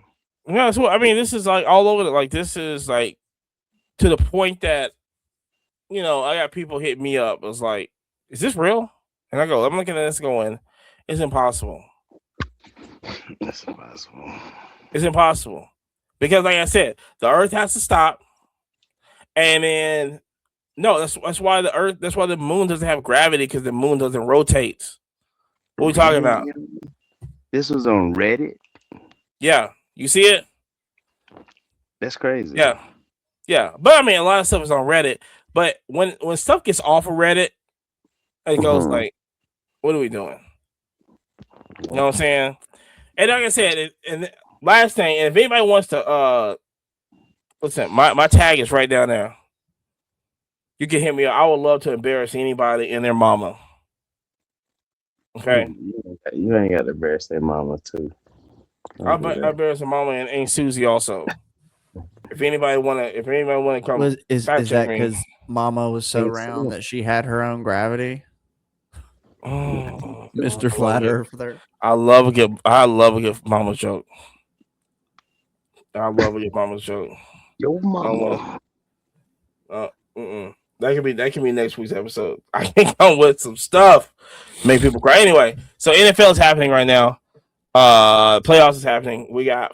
Yeah, so I mean, this is like all over. Like this is like to the point that I got people hit me up. It was like, "Is this real?" And I'm looking at this going, "It's impossible." It's impossible. It's impossible because, like I said, the Earth has to stop, and then that's why the Earth. That's why the moon doesn't have gravity because the moon doesn't rotate. What are we talking about? This was on Reddit. Yeah, you see it? That's crazy. Yeah. But I mean, a lot of stuff is on Reddit. But when stuff gets off of Reddit, it goes like, "What are we doing?" You know what I'm saying? And like I said, and last thing, and if anybody wants to, listen, my tag is right down there. You can hit me up. I would love to embarrass anybody and their mama. Okay. You ain't got to embarrass their mama too. I embarrass their mama and Susie also. If anybody wanna come, Is that because Mama was so round that she had her own gravity? Mr. Flat Earth there. I love a good mama's joke. I love a good mama's joke. Yo, mama. That can be next week's episode. I can come with some stuff, make people cry. Anyway, so NFL is happening right now. Playoffs is happening. We got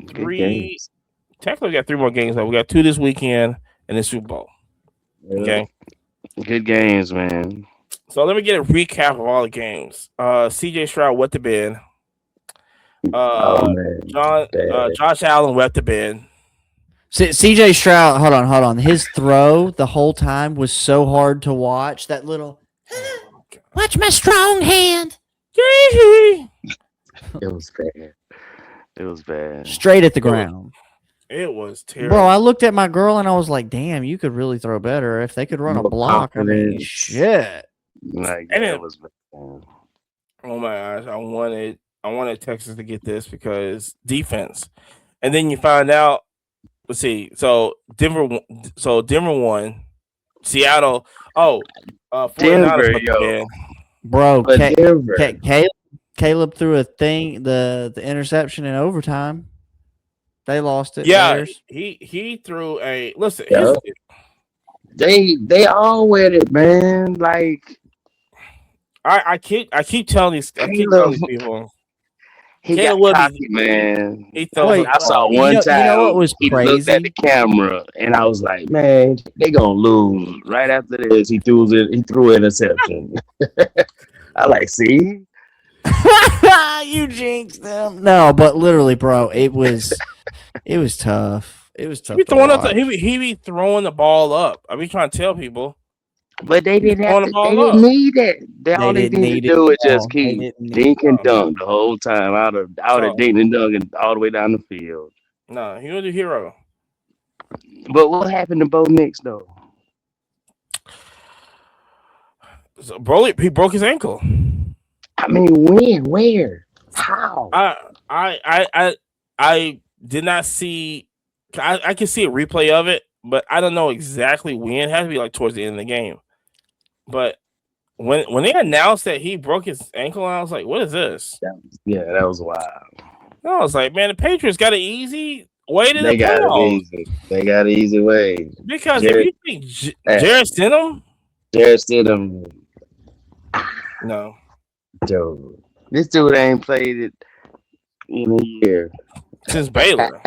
three. Technically, we got 3 more games. Though. We got 2 this weekend and the Super Bowl. Okay, good games, man. So let me get a recap of all the games. CJ Stroud wet the bed. Josh Allen wet the bed. CJ Stroud, hold on. His throw the whole time was so hard to watch. That little, watch my strong hand. It was bad. Straight at the ground. It was terrible. Bro, I looked at my girl and I was like, damn, you could really throw better. If they could run a block, I mean, shit. Like, it was bad. Oh my gosh, I wanted Texas to get this because defense. And then you find out, let's see. So Denver won. Seattle. Denver, yo. Bro, Caleb threw the interception in overtime. They lost it. Yeah, Bears. he threw a listen. Yep. They all with it, man. Like I keep telling these people. He Caleb got Williams, cocky, man. he throws Wait, the I saw ball. one you time know what was he looked at crazy? the camera, and I was like, "Man, they gonna lose." Right after this, he threw it. He threw an interception. I like, see, You jinxed them. No, but literally, bro, it was tough. It was He be tough to throwing up. watch. He be throwing the ball up. I be trying to tell people. but they He be didn't have throwing the to. They ball didn't up. need it. All they Didn't need to need it do is just all. They keep didn't need dink and No, dunk the whole time out of so dink and dunk and all the way down the field. no, he was a hero. But what happened to Bo Nix though? So, bro, he broke his ankle. I mean, when, where, how? I did not see. I can see a replay of it, but I don't know exactly when. It has to be like towards the end of the game. But when they announced that he broke his ankle, I was like, "What is this?" Yeah, that was wild. I was like, "Man, the Patriots got an easy way to the They got it playoffs." easy. They got an easy way. Because if Jared, you think Jared Stidham, Jared Stidham, no, Joe. This dude ain't played it in a year. since Baylor,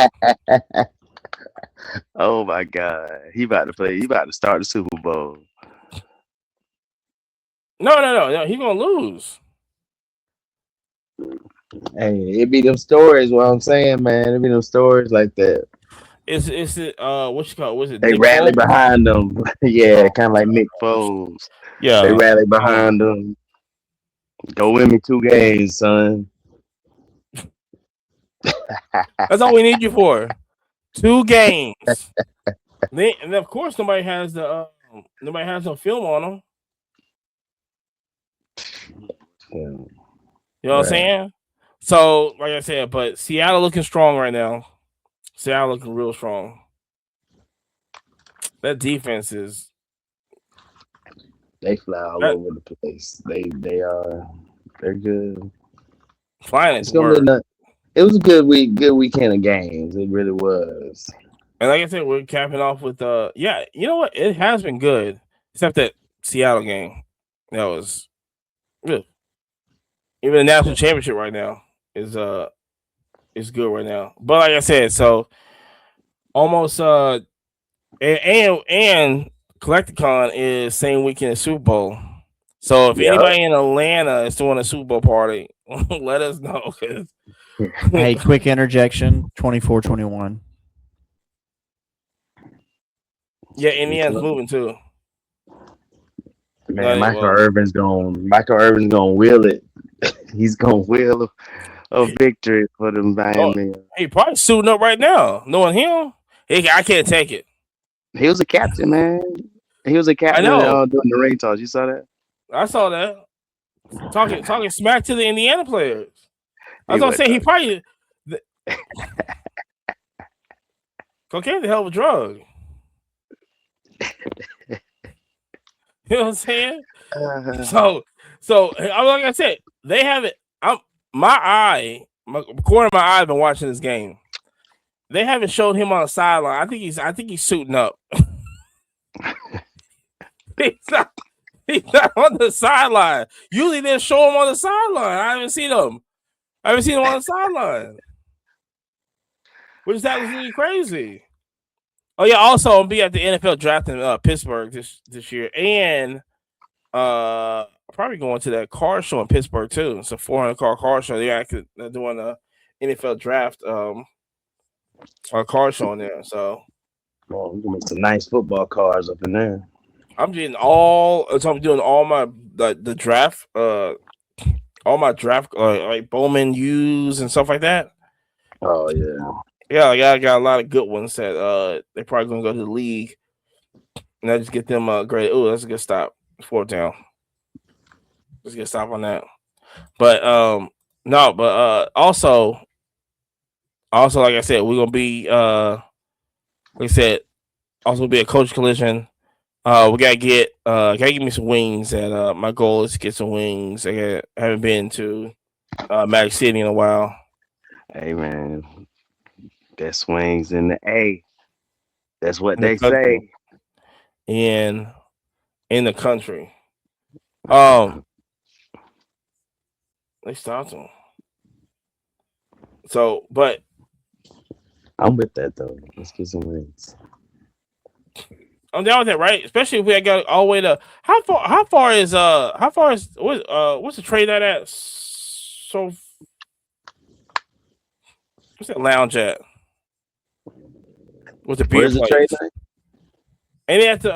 Oh my God, he about to play. He about to start the Super Bowl. no, he's gonna lose. Hey, it be them stories. What I'm saying, man, it be them stories like that. It's what you call it? Was it They Nick rally Foles? behind them. Yeah, kind of like Nick Foles. They Yeah, rally behind them. Go win me 2 games, son. that's all we need you for. 2 games. And of course, nobody has no film on them. Yeah. You know what I'm Right. saying? So, like I said, but Seattle looking strong right now. Seattle looking real strong. That defense is They fly all over the place. They're good. flying It's its gonna be word. it was a good weekend of games. It really was. And like I said, we're capping off with yeah, you know what? It has been good. Except that Seattle game. That was good. Even the national championship right now is good right now. But like I said, so almost and Collecticon is same weekend as Super Bowl. So if Yep. anybody in Atlanta is doing a Super Bowl party, let us know. Hey, quick interjection. 24-21. Yeah, Indiana's moving too. Man, Michael Irvin's gonna wheel it. He's gonna wheel a victory for them Miami. He probably suiting up right now. Knowing him, I can't take it. He was a captain, man. He was a captain during the ring toss. You saw that? I saw that. Talking smack to the Indiana players. I was gonna say he probably cocaine's a hell of a drug. You know what I'm saying? So like I said, they have it. My corner of my eye been watching this game. They haven't showed him on the sideline. I think he's suiting up. He's not on the sideline. Usually they show him on the sideline. I haven't seen him. on the sideline. Which is absolutely crazy. Oh yeah, also I'll be at the NFL draft in Pittsburgh this year, and probably going to that car show in Pittsburgh too. It's a 400 car show. They're doing a NFL draft car show in there. So, well, we can make some nice football cars up in there. I'm doing all my the draft all my draft like Bowman U's and stuff like that. Oh yeah. Yeah, I got a lot of good ones that they're probably gonna go to the league, and I just get them graded. Oh, that's a good stop. 4th down. Let's get a stop on that. But no, but also like I said, we're gonna be like I said, also be a coach collision. We gotta get me some wings. And my goal is to get some wings. I haven't been to Magic City in a while. Hey man, best wings in the A. That's what they say. In the country. They stopped him. So, but I'm with that though. Let's get some wins. I'm down with that, right? Especially if we got all the way to how far is what's the trade at? So what's that lounge at? What's the beer Where's the place? trade line? And they have to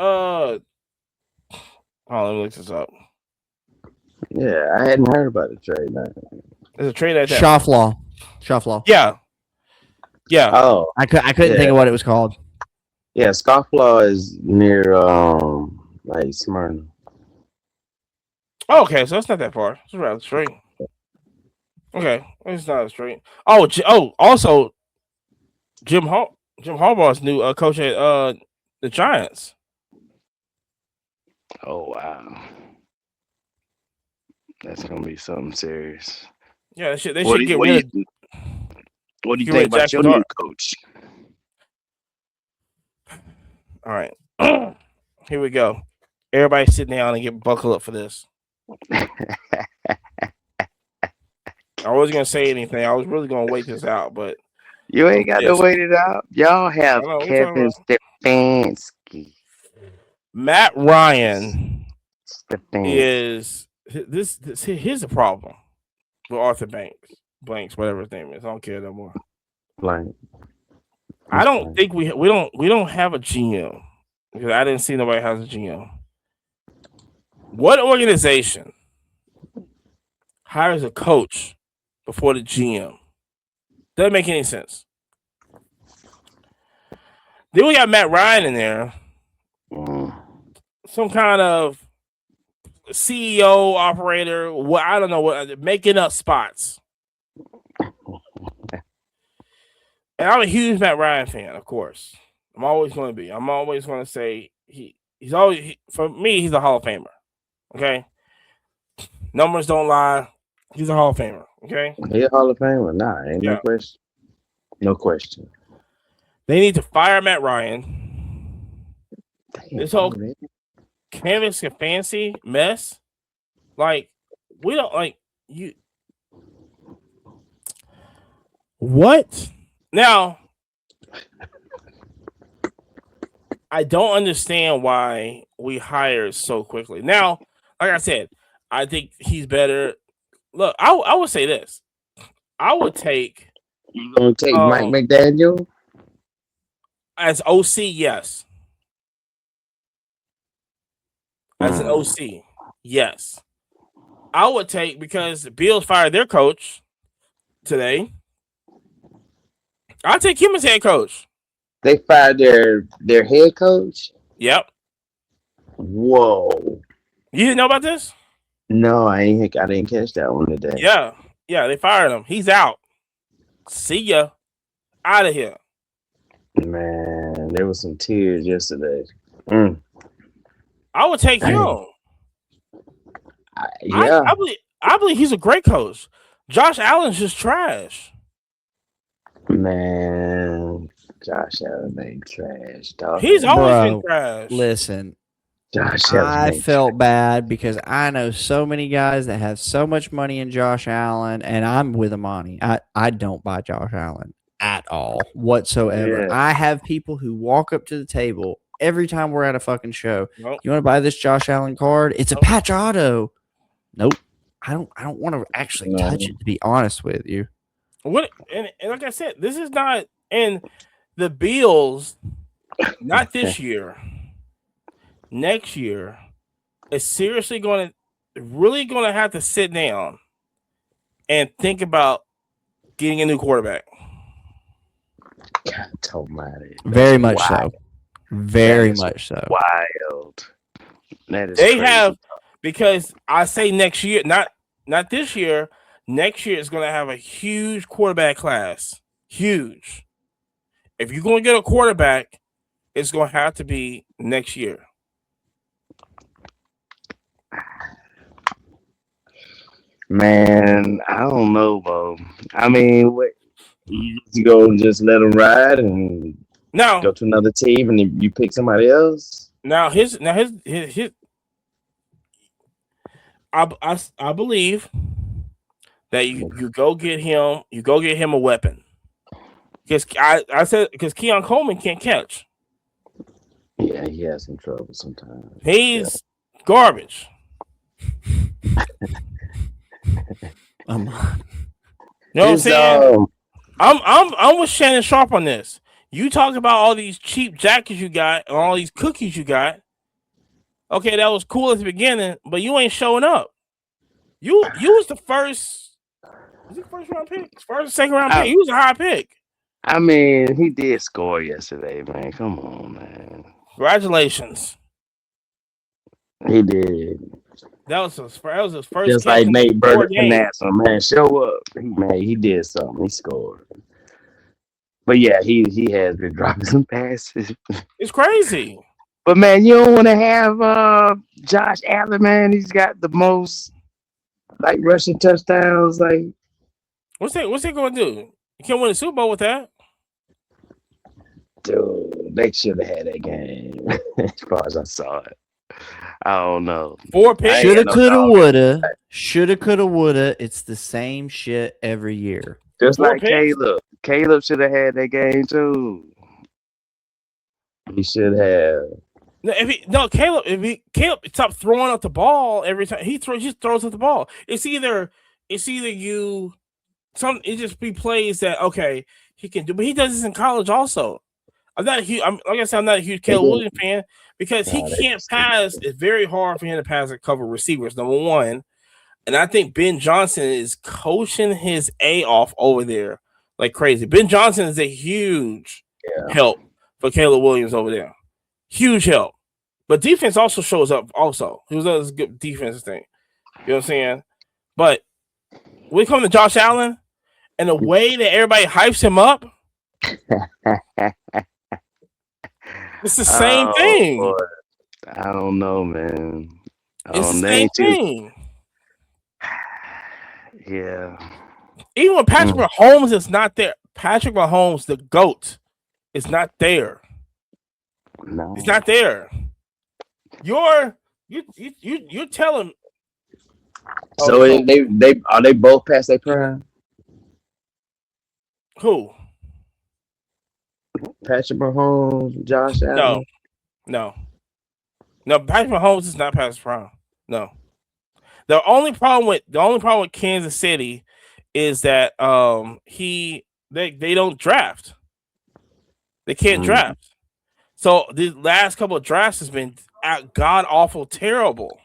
let me look this up. Yeah, I hadn't heard about the trade line. There's a trade at that. Shufflaw. Yeah. Oh, I couldn't think of what it was called. yeah, Scofflaw is near like Smyrna. Oh, okay, so it's not that far. It's rather straight. Okay, it's not straight. Also, Jim Harbaugh's new coach at the Giants. Oh wow, that's gonna be something serious. Yeah, they should get rid of. What do you get rid think of about Jack your Bedard. new coach? All right, here we go. Everybody sit down and get buckle up for this. I wasn't gonna say anything. I was really gonna wait this out, but You ain't got to wait it out. Y'all have Kevin Stefanski. Matt Ryan is this. Here's the problem with Arthur Blanks, whatever his name is. I don't care no more. Blank. I don't think we don't have a GM because I didn't see nobody has a GM. What organization hires a coach before the GM? Doesn't make any sense. Then we got Matt Ryan in there, some kind of CEO operator. What I don't know what making up spots. And I'm a huge Matt Ryan fan, of course. I'm always going to be. I'm always going to say he's always for me. He's a Hall of Famer. Okay, numbers don't lie. He's a Hall of Famer. Okay, He's a Hall of Famer. Nah, ain't no question. No question. They need to fire Matt Ryan. Damn, this whole canvas and fancy mess, like we don't like you. What? Now, I don't understand why we hire so quickly. Now, like I said, I think he's better. Look, I would say this. I would take. You gonna take Mike McDaniel as OC? Yes. As an OC, yes. I would take because the Bills fired their coach today. I'll take him as head coach. They fired their head coach? Yep. Whoa. You didn't know about this? No, I didn't catch that one today. Yeah, they fired him. He's out. See ya. Out of here. Man, there was some tears yesterday. I would take him. Yeah. I believe he's a great coach. Josh Allen's just trash. Man, Josh Allen ain't trash, dog. He's always been trash. Listen, Josh Allen I felt bad because I know so many guys that have so much money in Josh Allen, and I'm with Amani. I don't buy Josh Allen at all whatsoever. Yeah. I have people who walk up to the table every time we're at a fucking show. Nope. You want to buy this Josh Allen card? It's a patch auto. Nope. I don't want to actually touch it, to be honest with you. What and like I said, this is not and the Bills, not this year, next year, is seriously going to have to sit down and think about getting a new quarterback. God almighty. Very much so. Very much so. Wild. That is They crazy. have because I say next year, not this year. Next year is going to have a huge quarterback class. Huge. If you're going to get a quarterback, it's going to have to be next year. Man, I don't know, bro. I mean, what, you go and just let them ride and go to another team, and then you pick somebody else. I believe that you go get him a weapon. Because I said because Keon Coleman can't catch. Yeah, he has some trouble sometimes. He's garbage. Oh my. You know what I'm saying? um, I'm with Shannon Sharp on this. You talk about all these cheap jackets you got and all these cookies you got. Okay, that was cool at the beginning, but you ain't showing up. You was the first. Was he first round pick? First, second round pick. He was a high pick. I mean, he did score yesterday, man. Come on, man. Congratulations. He did. That was his first. Just like Nate Burger Finesse, man. Show up. He did something. He scored. But yeah, he has been dropping some passes. It's crazy. But man, you don't want to have Josh Allen, man. He's got the most like rushing touchdowns. Like, what's they going to do? You can't win a Super Bowl with that. Dude, they should have had that game. As far as I saw it, I don't know. 4 picks. Shoulda, coulda, woulda. Shoulda, coulda, woulda. It's the same shit every year. Just 4 like picks. Caleb. Caleb should have had that game too. He should have. Caleb stopped throwing out the ball every time he just throws out the ball. It's either you. It just be plays that okay he can do, but he does this in college also. I'm not a huge Caleb Williams fan because he can't pass. It's very hard for him to pass and cover receivers. Number one, and I think Ben Johnson is coaching his A off over there like crazy. Ben Johnson is a huge help for Caleb Williams over there. Huge help. But defense also shows up also. He was a good defense thing. You know what I'm saying? But when it comes to Josh Allen and the way that everybody hypes him up, it's the same thing. Boy. I don't know, man. It's the same thing. Yeah. Even when Patrick Mahomes is not there, Patrick Mahomes, the GOAT, is not there. No. He's not there. You're telling. So they are they both past their prime? Who? Patrick Mahomes, Josh Allen. No. Patrick Mahomes is not past his prime. No. The only problem with Kansas City is that they don't draft. They can't draft. So the last couple of drafts has been god awful terrible.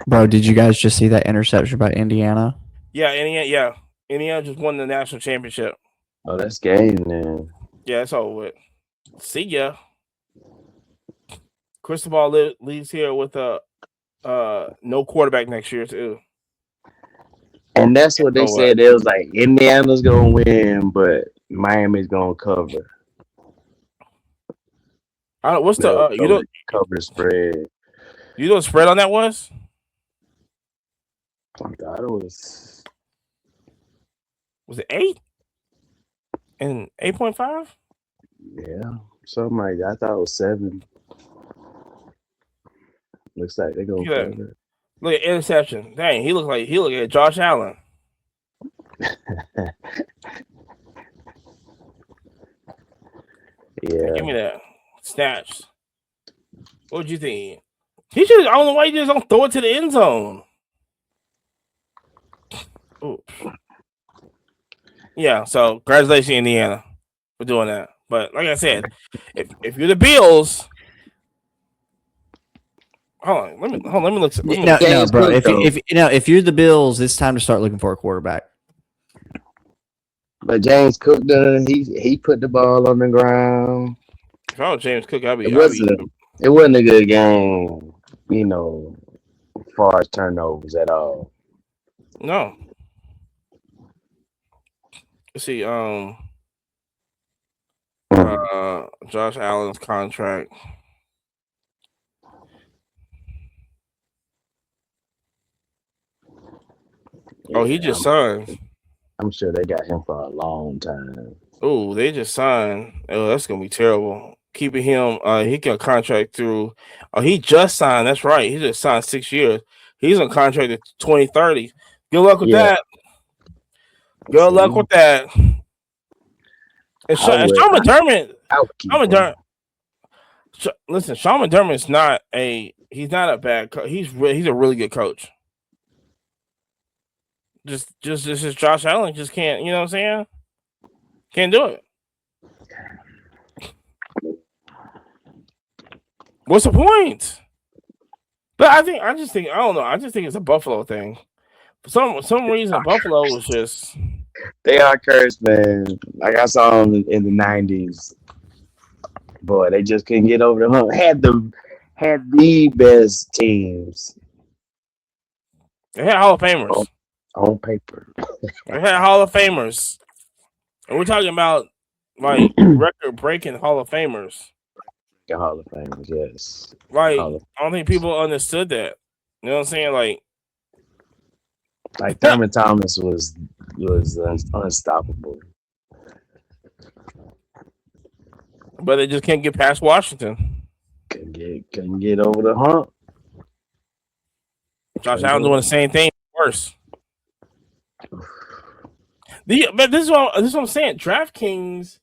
Bro, did you guys just see that interception by Indiana? Yeah, Indiana just won the national championship. Oh, that's game then. Yeah, that's all with. See ya. Cristobal leaves here with no quarterback next year too. And that's what they said. It was like Indiana's gonna win, but Miami's gonna cover. What's the cover the spread? You know what the spread on that was? I thought it was it 8? And 8.5? Yeah, something like that. I thought it was 7. Looks like they're gonna cover. Look at interception. Dang, he looked at Josh Allen. Yeah. Give me that. Snaps. What'd you think? I don't know why you just don't throw it to the end zone. Oops. Yeah, so congratulations, Indiana, for doing that. But like I said, if you're the Bills, hold on, let me look. No, bro. If you're the Bills, it's time to start looking for a quarterback. But James Cook he put the ball on the ground. If I was James Cook, it wasn't a good game, as far as turnovers at all. No. Let's see, Josh Allen's contract. Oh, he just signed. I'm sure they got him for a long time. Oh, they just signed. Oh, that's gonna be terrible. Keeping him, he got a contract through. Oh, he just signed. That's right. He just signed 6 years. He's on contract to 2030. Good luck with that. Good luck with that. And Sean McDermott. Listen, Sean McDermott's not he's not a bad coach. He's a really good coach. Just Josh Allen just can't, you know what I'm saying? Can't do it. What's the point? But I just think it's a Buffalo thing. For some reason Buffalo was just they are cursed, man. Like I saw them in the 90s. Boy, they just couldn't get over the hump. Had the best teams. They had Hall of Famers. On paper. They had Hall of Famers. And we're talking about like record-breaking Hall of Famers. Hall of Famers, yes. Like, I don't think people understood that. You know what I'm saying? Like Thurman Thomas was unstoppable. But they just can't get past Washington. Couldn't get over the hump. Josh Allen doing the same thing, worse. But this is what I'm saying. DraftKings,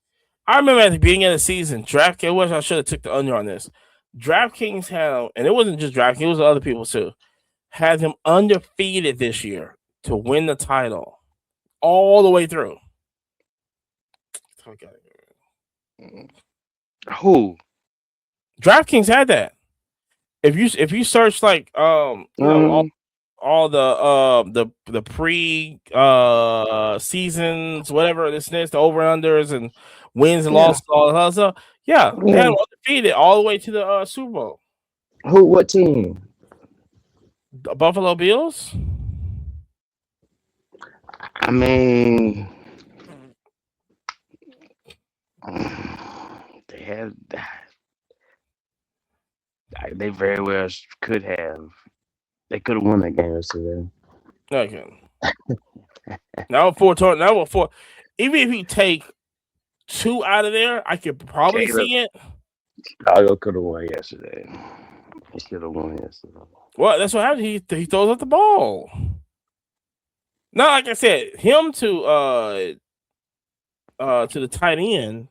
I remember at the beginning of the season, DraftKings, I should have took the under on this. DraftKings had, and it wasn't just DraftKings, it was other people too, had them undefeated this year to win the title all the way through. Who? DraftKings had that. If you search like all the pre seasons, whatever this is, the over unders and wins and losses, all that stuff. Yeah, they had them undefeated all the way to the Super Bowl. Who? What team? The Buffalo Bills. I mean, they had. They very well could have. They could have won that game yesterday. Okay. Now four. Even if you take 2 out of there, I could probably see it. Chicago could have won yesterday. He should have won yesterday. Well, that's what happened. He throws up the ball. No, like I said, him to the tight end.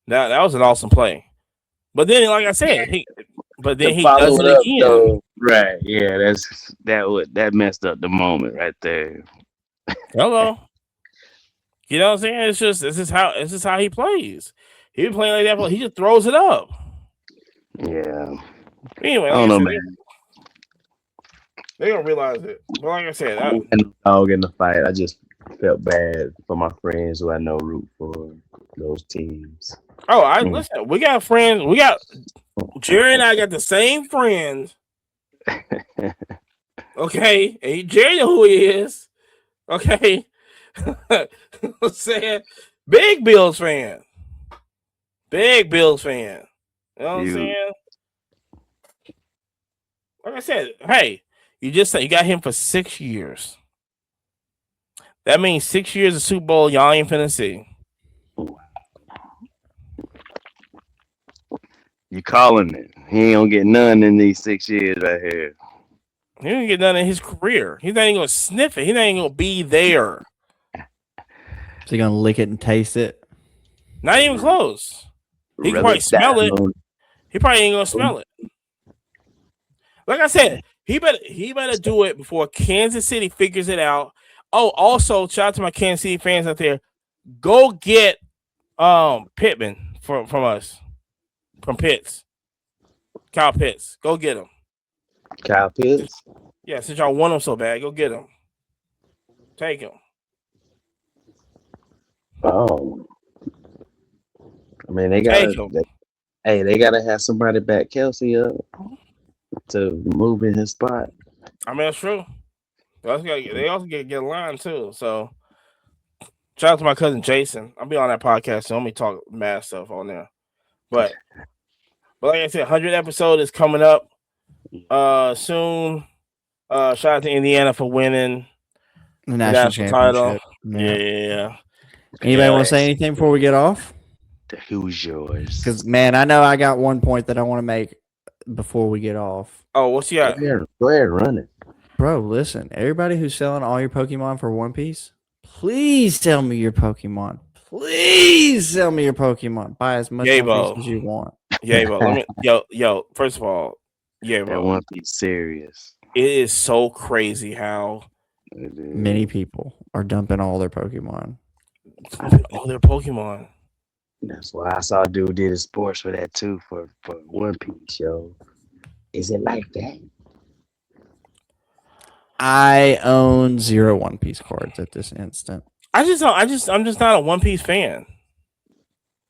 That was an awesome play. But then, like I said, he does it again. Though, right? Yeah, that messed up the moment right there. Hello. You know what I'm saying? This is how he plays. He been playing like that, he just throws it up. Yeah. Anyway, I don't know, man. They don't realize it. But like I said, dog in the fight. I just felt bad for my friends who I know root for those teams. Oh, listen. We got friends. We got Jerry and I got the same friends. Okay, and Jerry know who he is. Okay, I'm saying big Bills fan. Big Bills fan. You know what I'm saying? Like I said, hey, you got him for 6 years. That means 6 years of Super Bowl y'all ain't finna see. You calling it? He ain't gonna get none in these 6 years right here. He didn't get none in his career. He's not even gonna sniff it. He's not even gonna be there. Is he gonna lick it and taste it? Not even close. He can probably smell it. He probably ain't gonna smell it. Like I said, he better do it before Kansas City figures it out. Oh, also, shout out to my Kansas City fans out there. Go get Pittman from us. From Pitts. Kyle Pitts. Go get him. Kyle Pitts? Yeah, since y'all want him so bad, go get him. Take him. Oh. I mean, they gotta have somebody back Kelsey up to move in his spot. I mean, that's true. They also get a line too. So shout out to my cousin Jason. I'll be on that podcast, so let me talk mad stuff on there. But like I said, 100th episode is coming up soon. Shout out to Indiana for winning the national title. Yeah. Yeah. Anybody want to say anything before we get off? Who's yours? Because, man, I know I got one point that I want to make before we get off. Oh, what's your? Go ahead, run it. Bro, listen. Everybody who's selling all your Pokemon for One Piece, please sell me your Pokemon. Please sell me your Pokemon. Buy as much One Yabo. Piece as you want. Yabo. Let me yo. First of all, That Yabo. One Piece serious. It is so crazy how Many people are dumping all their Pokemon. all their Pokemon. That's why I saw a dude did a sports for that too for One Piece, yo. Is it like that? I own 0 One Piece cards at this instant. I'm just not a One Piece fan.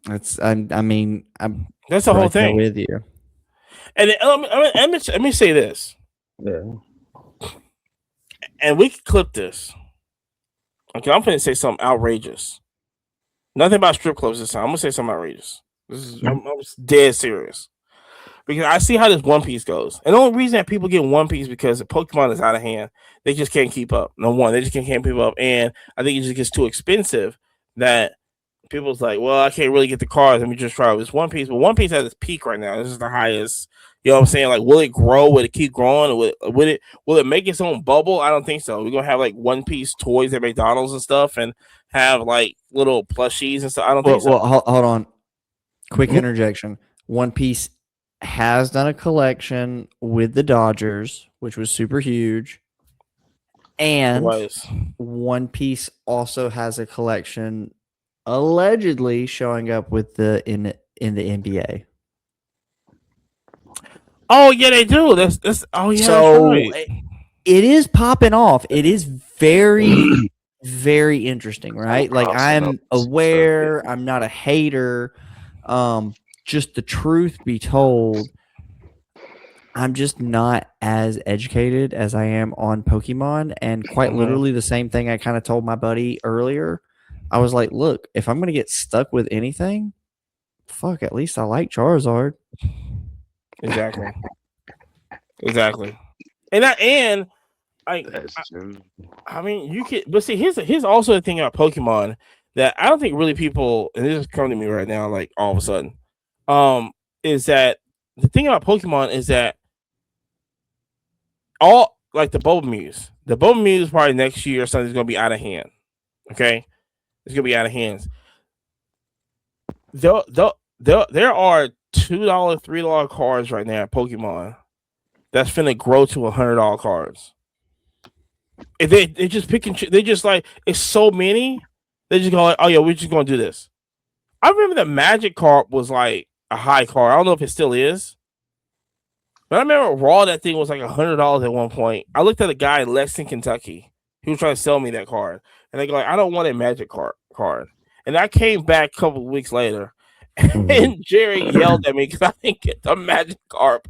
That's I'm That's the whole right there thing. with you. And let me say this, Yeah. and we can clip this. Okay, I'm going to say something outrageous. Nothing about strip clubs this time. I'm going to say something outrageous. I'm dead serious. Because I see how this One Piece goes. And the only reason that people get One Piece because the Pokemon is out of hand. They just can't keep up. No one. They just can't keep up. And I think it just gets too expensive that people's like, well, I can't really get the cards. Let me just try this One Piece. But One Piece has its peak right now. This is the highest. You know what I'm saying? Like, will it grow? Will it keep growing? Will it make its own bubble? I don't think so. We're gonna have like One Piece toys at McDonald's and stuff, and have like little plushies and stuff. I don't think so. Well, hold on. Quick interjection. One Piece has done a collection with the Dodgers, which was super huge. And One Piece also has a collection allegedly showing up with in the NBA. Oh yeah, they do. That's oh yeah. So that's right. it is popping off. It is very, very interesting, right? Like I'm aware. I'm not a hater. Just the truth be told, I'm just not as educated as I am on Pokemon, and quite literally the same thing I kind of told my buddy earlier. I was like, look, if I'm gonna get stuck with anything, fuck, at least I like Charizard. Exactly. And That's true. I mean, you could, but see, here's also the thing about Pokemon that I don't think really people, and this is coming to me right now, like all of a sudden, is that the thing about Pokemon is that all like the Bulba Muse probably next year or something is gonna be out of hand. Okay, it's gonna be out of hands. There are $2, $3 cards right now at Pokemon that's finna grow to $100 cards. If they just pick and they just like it's so many, they just go like, oh yeah, we're just gonna do this. I remember the Magic card was like a high card. I don't know if it still is, but I remember raw that thing was like $100 at one point. I looked at a guy in Lexington, Kentucky. He was trying to sell me that card, and they go like, I don't want a Magic card. And I came back a couple of weeks later, and Jerry yelled at me because I didn't get the Magic card.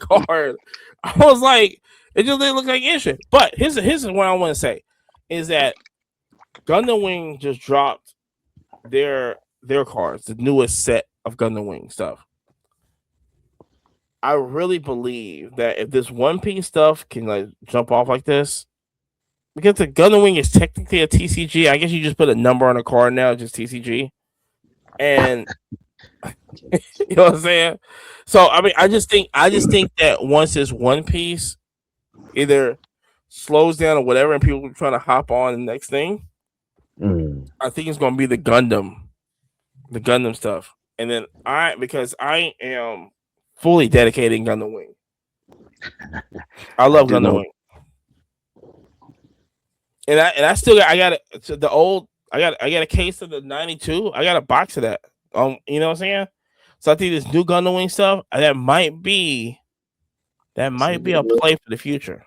Card. I was like, it just didn't look like interesting. But here's what I want to say is that Gundam Wing just dropped their cards, the newest set of Gundam Wing stuff. I really believe that if this One Piece stuff can like jump off like this, because the Gundam Wing is technically a TCG, I guess you just put a number on a card now, just TCG. And you know what I'm saying? So I mean, I just think that once this One Piece either slows down or whatever, and people are trying to hop on the next thing, I think it's gonna be the Gundam stuff. And then because I am fully dedicated in Gundam Wing. I love Gundam Wing. And I still got I got a case of the 92. I got a box of that. You know what I'm saying? So I think this new Gundam Wing stuff that might be a play for the future.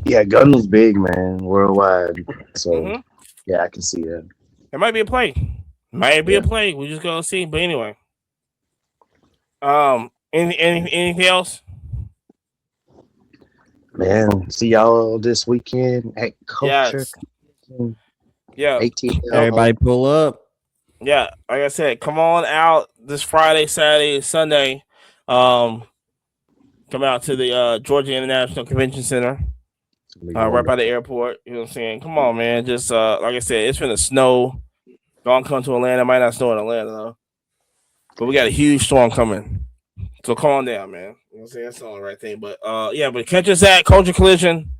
Yeah, Gundam's big, man, worldwide. So yeah, I can see that. It might be a play. A play. We're just gonna see. But anyway, anything else? Man, see y'all this weekend at Culture. Yes. Yeah. 18. Everybody pull up. Yeah, like I said, come on out this Friday, Saturday, Sunday. Come out to the Georgia International Convention Center, right by the airport. You know what I'm saying? Come on, man. Just like I said, it's finna snow. Don't come to Atlanta. It might not snow in Atlanta though, but we got a huge storm coming. So calm down, man. I'm saying that's not the right thing, but yeah, but catch us at Culture Collision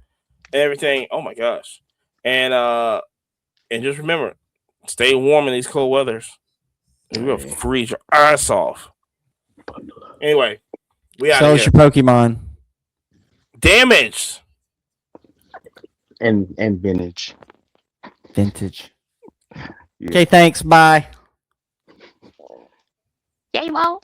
and everything. Oh my gosh, and just remember, stay warm in these cold weathers. We're gonna freeze your ass off. Anyway, we out Show of us here. your Pokemon. Damaged. And vintage. Vintage. Yeah. Okay, thanks. Bye. Game on.